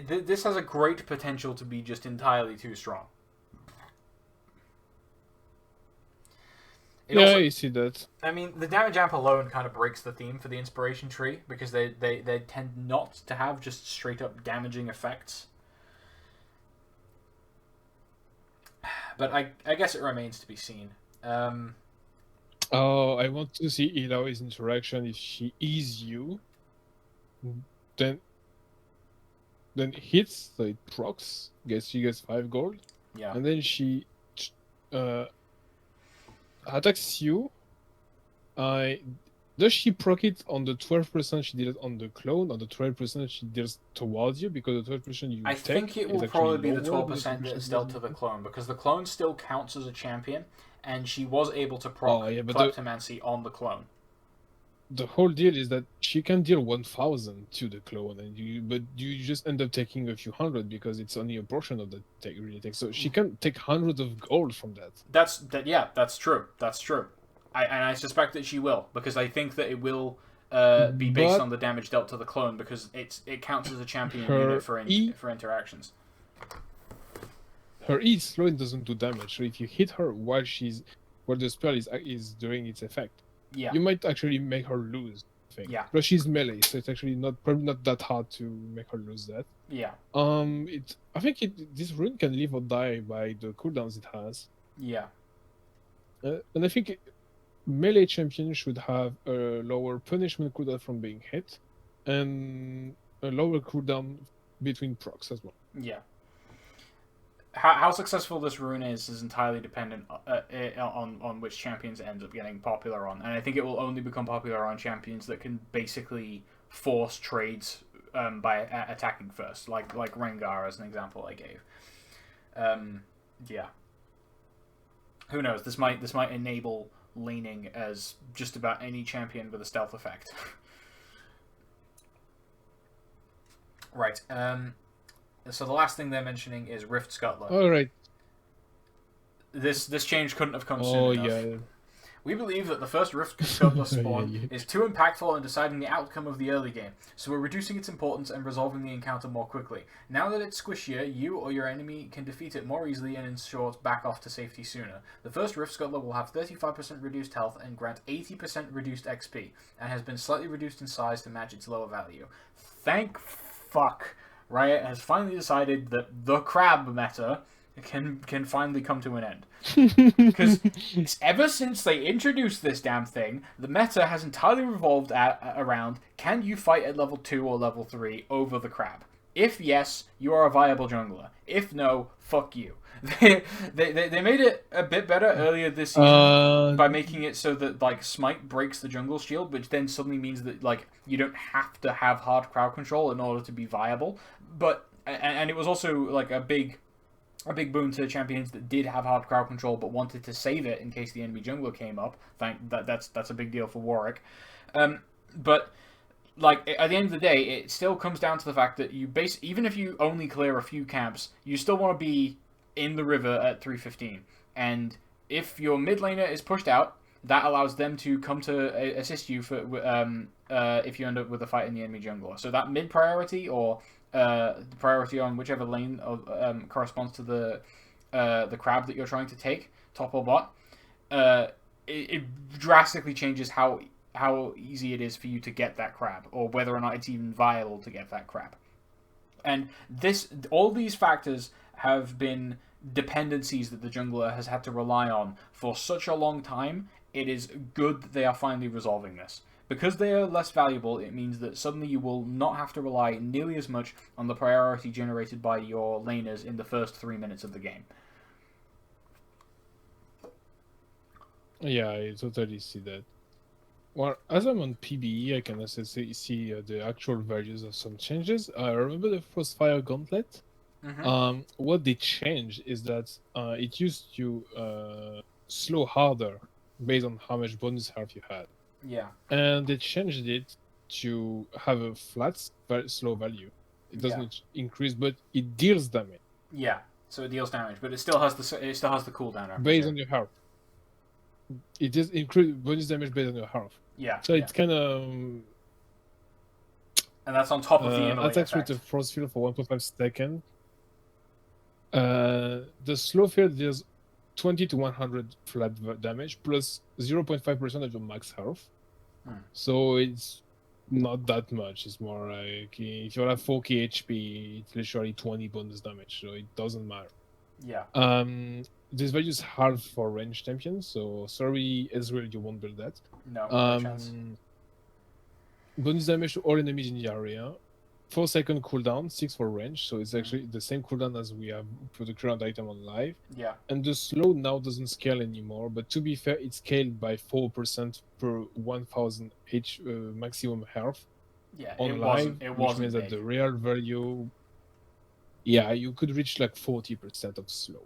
this has a great potential to be just entirely too strong. I see that. I mean, the damage amp alone kind of breaks the theme for the inspiration tree, because they tend not to have just straight up damaging effects. But I guess it remains to be seen. Oh, I want to see Ilaoi's interaction. If she is you, then hits, so it procs, she gets 5 gold. Yeah. And then she attacks you. Does she proc it on the 12% she did it on the clone, or the 12% she deals towards you? Because the 12% you I take think it will is probably be the lower 12% that's dealt to the clone, because the clone still counts as a champion, and she was able to proc Kleptomancy on the clone. The whole deal is that she can deal 1,000 to the clone, but you just end up taking a few hundred because it's only a portion of the really takes. So she can take hundreds of gold from that. That's true. That's true. I suspect that she will, because I think that it will be based on the damage dealt to the clone, because it counts as a champion unit for interactions. Her E slowing doesn't do damage, so if you hit her while the spell is doing its effect, you might actually make her lose. Yeah. But she's melee, so it's actually probably not that hard to make her lose that. Yeah. I think this rune can live or die by the cooldowns it has. Yeah. And I think melee champions should have a lower punishment cooldown from being hit, and a lower cooldown between procs as well. Yeah. How successful this rune is entirely dependent on which champions it ends up getting popular on, and I think it will only become popular on champions that can basically force trades by attacking first, like Rengar as an example I gave. Yeah. Who knows? This might enable laning as just about any champion with a stealth effect. Right. So the last thing they're mentioning is Rift Scuttler. All right. This change couldn't have come soon enough. Yeah. We believe that the first Rift Scuttler spawn is too impactful in deciding the outcome of the early game, so we're reducing its importance and resolving the encounter more quickly. Now that it's squishier, you or your enemy can defeat it more easily and in short back off to safety sooner. The first Rift Scuttler will have 35% reduced health and grant 80% reduced XP, and has been slightly reduced in size to match its lower value. Thank fuck! Riot has finally decided that the crab meta can finally come to an end. Because ever since they introduced this damn thing, the meta has entirely revolved around, can you fight at level 2 or level 3 over the crab? If yes, you are a viable jungler. If no, fuck you. They made it a bit better earlier this season by making it so that like Smite breaks the jungle shield, which then suddenly means that like you don't have to have hard crowd control in order to be viable. But and it was also like a big boon to champions that did have hard crowd control but wanted to save it in case the enemy jungler came up. That's a big deal for Warwick. But like at the end of the day, it still comes down to the fact that even if you only clear a few camps, you still want to be in the river at 3:15. And if your mid laner is pushed out, that allows them to come to assist you for if you end up with a fight in the enemy jungler. So that mid priority or priority on whichever lane corresponds to the crab that you're trying to take, top or bot, it drastically changes how easy it is for you to get that crab, or whether or not it's even viable to get that crab. And all these factors have been dependencies that the jungler has had to rely on for such a long time. It is good that they are finally resolving this. Because they are less valuable, it means that suddenly you will not have to rely nearly as much on the priority generated by your laners in the first 3 minutes of the game. Yeah, I totally see that. Well, as I'm on PBE, I can also see the actual values of some changes. I remember the Frostfire Gauntlet. What they changed is that it used to slow harder based on how much bonus health you had. Yeah. And they changed it to have a flat slow value. It doesn't increase, but it deals damage. Yeah, so it deals damage, but it still has the cooldown. Based on your health. It just increase bonus damage based on your health. Yeah. So it's kind of. And that's on top of the immolate attacks effect. with a frost field for 1.5 seconds. The slow field deals 20 to 100 flat damage plus 0.5% of your max health. So it's not that much. It's more like if you have 4k HP, it's literally 20 bonus damage, so it doesn't matter. Yeah. This value is half for range champions, so sorry, Ezreal, you won't build that. No chance. Bonus damage to all enemies in the area. 4-second cooldown, 6 for range, so it's actually the same cooldown as we have for the current item on live. Yeah. And the slow now doesn't scale anymore, but to be fair, it's scaled by 4% per 1000 maximum health. Yeah, on it live, wasn't which means big. that the real value, yeah, you could reach like 40% of slow.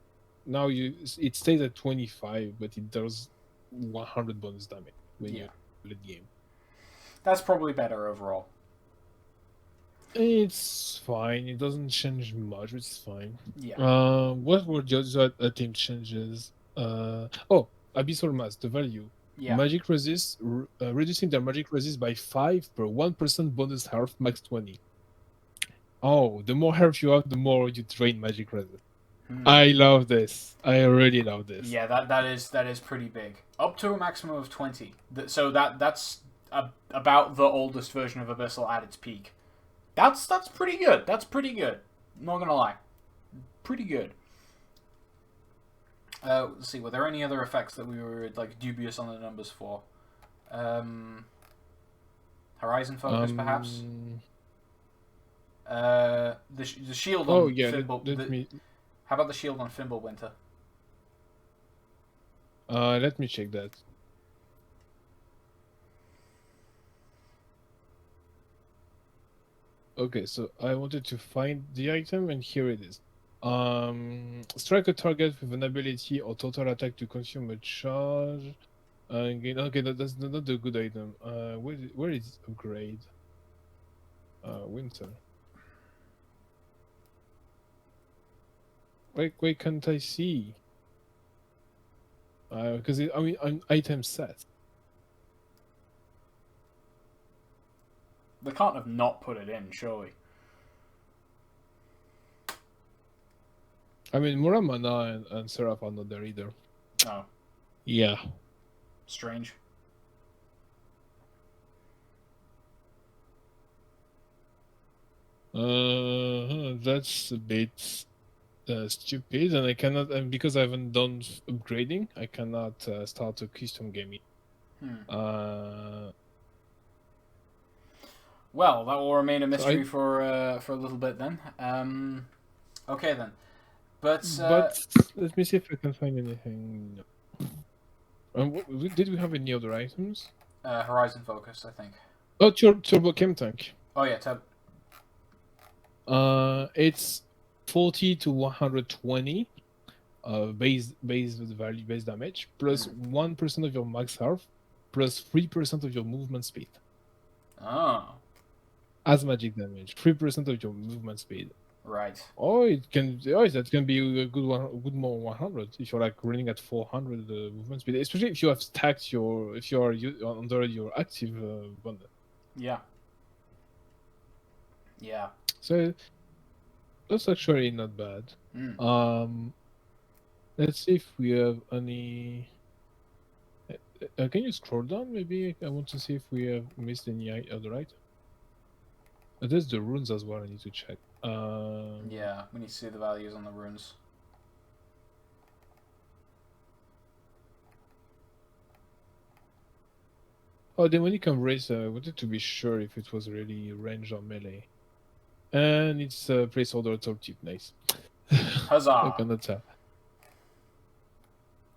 Now it stays at 25, but it does 100 bonus damage when you late game. That's probably better overall. It's fine. It doesn't change much. It's fine. Yeah. What were the other team changes? Abyssal Mask, the value. Yeah. Magic resist, reducing their magic resist by 5 per 1% bonus health, max 20. Oh, the more health you have, the more you drain magic resist. I love this. I really love this. Yeah, that is pretty big. Up to a maximum of 20. So that's about the oldest version of Abyssal at its peak. That's pretty good. That's pretty good. Not gonna lie, pretty good. Let's see. Were there any other effects that we were like dubious on the numbers for? Horizon focus, perhaps. The shield on Fimble. How about the shield on Fimbulwinter? Let me check that. Okay, so I wanted to find the item, and here it is. Strike a target with an ability or total attack to consume a charge. Again, okay, that's not a good item. Where is upgrade? Winter. Why can't I see? Because I'm item set. They can't have not put it in, surely. I mean, Muramana and Seraph are not there either. Oh. Yeah. Strange. That's a bit stupid, and I cannot, and because I haven't done upgrading, I cannot start a custom gaming. Well, that will remain a mystery for a little bit then. Okay then, but let me see if I can find anything. Did we have any other items? Horizon focus, I think. Oh, Turbo Chem Tank. Oh yeah, Turbo. It's 40 to 120 base value, base damage, plus 1% of your max health, plus 3% of your movement speed. Oh. As magic damage, 3% of your movement speed. Right. That can be a good one, good more 100 if you're like running at 400 movement speed, especially if you have stacked if you are under your active bundle. Yeah. Yeah. So that's actually not bad. Let's see if we have any. Can you scroll down? Maybe I want to see if we have missed any other item. There's the runes as well. I need to check. Yeah, we need to see the values on the runes. Oh, then when you come race, I wanted to be sure if it was really range or melee. And it's placeholder top tip. Nice. I Huzzah! cannot tell.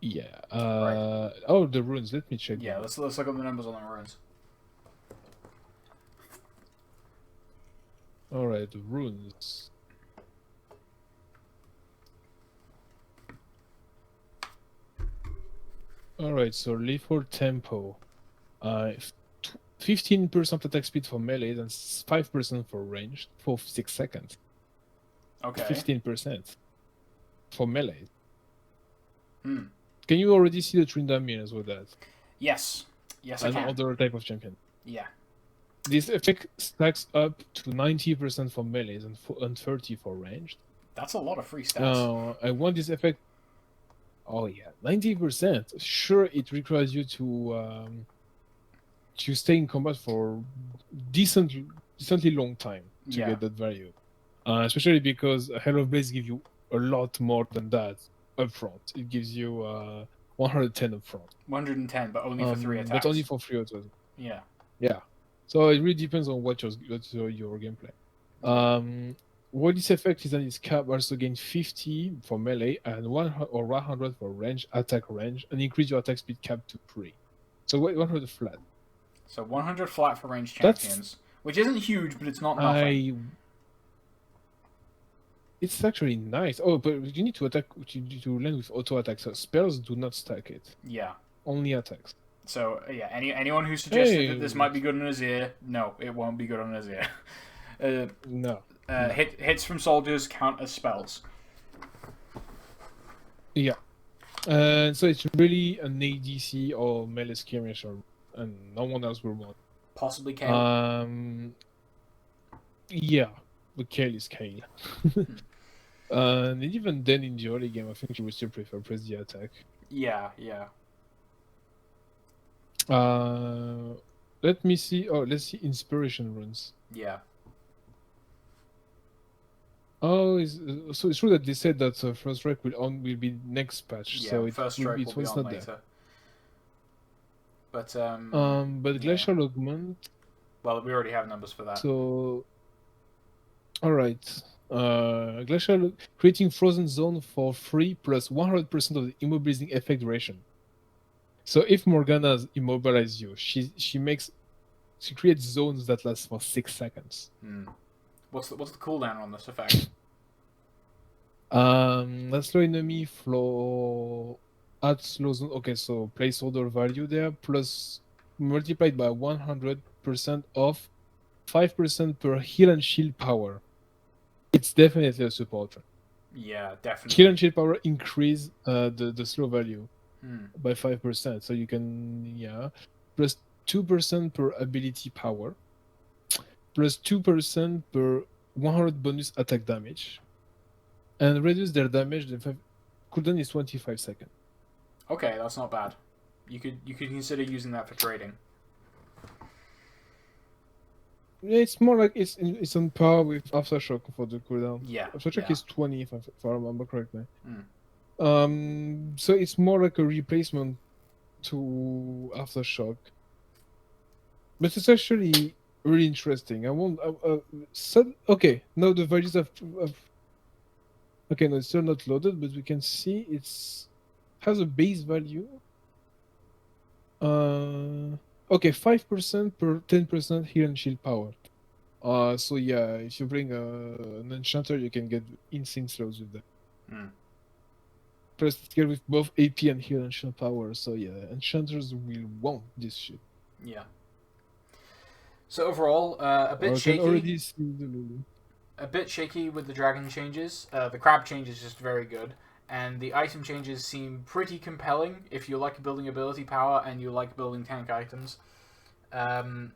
Yeah. Right. Oh, the runes. Let me check. Yeah, let's look up the numbers on the runes. All right, the runes. All right, so lethal tempo. 15% attack speed for melee and 5% for range for 6 seconds. Okay. 15% for melee. Hmm. Can you already see the Tryndamere with that? Yes. Yes, I can. Another type of champion. Yeah. This effect stacks up to 90% for melees and 30% for ranged. That's a lot of free stats. I want this effect. Oh yeah, 90%. Sure, it requires you to stay in combat for decently long time to get that value. Especially because Halo Blaze gives you a lot more than that upfront. It gives you 110 upfront. 110, but only for 3 attacks. But only for 3 autos. Yeah. Yeah. So it really depends on what's your gameplay. What this effect is that its cap also gain 50 for melee and 100 for range, attack range, and increase your attack speed cap to 3. So 100 flat. So 100 flat for ranged champions, which isn't huge, but it's not nothing. It's actually nice. Oh, but you need to attack to land with auto attacks. So spells do not stack it. Yeah. Only attacks. So yeah, anyone who suggested that this might be good on Azir, no, it won't be good on Azir. No. Hits from soldiers count as spells. Yeah. So it's really an ADC or melee skirmisher, and no one else will want. Possibly Kale. Yeah, but Kale is Kale. And even then, in the early game, I think you would still prefer press the attack. Yeah, yeah. Let me see. Oh, let's see inspiration runes. Yeah. Oh, so it's true that they said that First Strike will be next patch. Yeah, so First Strike will be on later. But Glacial Augment. Well, we already have numbers for that. So, all right. Glacial creating frozen zone for free plus 100% of the immobilizing effect duration. So if Morgana immobilizes you, she creates zones that last for 6 seconds. What's the cooldown on this effect? Let's slow enemy flow at slow zone. Okay, so placeholder value there plus multiplied by 100% of 5% per heal and shield power. It's definitely a support. Yeah, definitely. Heal and shield power increase the slow value by 5%. So you can plus 2% per ability power, plus 2% per 100 bonus attack damage, and reduce their damage. The cooldown is 25 seconds. Okay, that's not bad. You could consider using that for trading. It's more like it's on par with Aftershock for the cooldown. Yeah. Aftershock is 20 if I remember correctly. So it's more like a replacement to Aftershock. But it's actually really interesting. I won't. Okay, now the values of. Okay, no, it's still not loaded, but we can see has a base value. Okay, 5% per 10% heal and shield power. So yeah, if you bring an enchanter, you can get insane slows with that. Plus, it's good with both AP and heal and shield power. So yeah, enchanters will want this shit. Yeah. So overall, a bit shaky. A bit shaky with the dragon changes. The crab change is just very good. And the item changes seem pretty compelling if you like building ability power and you like building tank items. But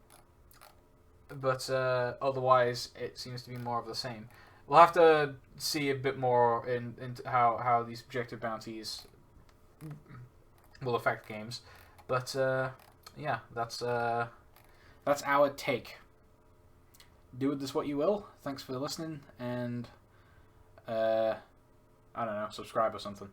otherwise, it seems to be more of the same. We'll have to see a bit more into how these objective bounties will affect games. But yeah, that's our take. do with this what you will. Thanks for listening, and I don't know, subscribe or something.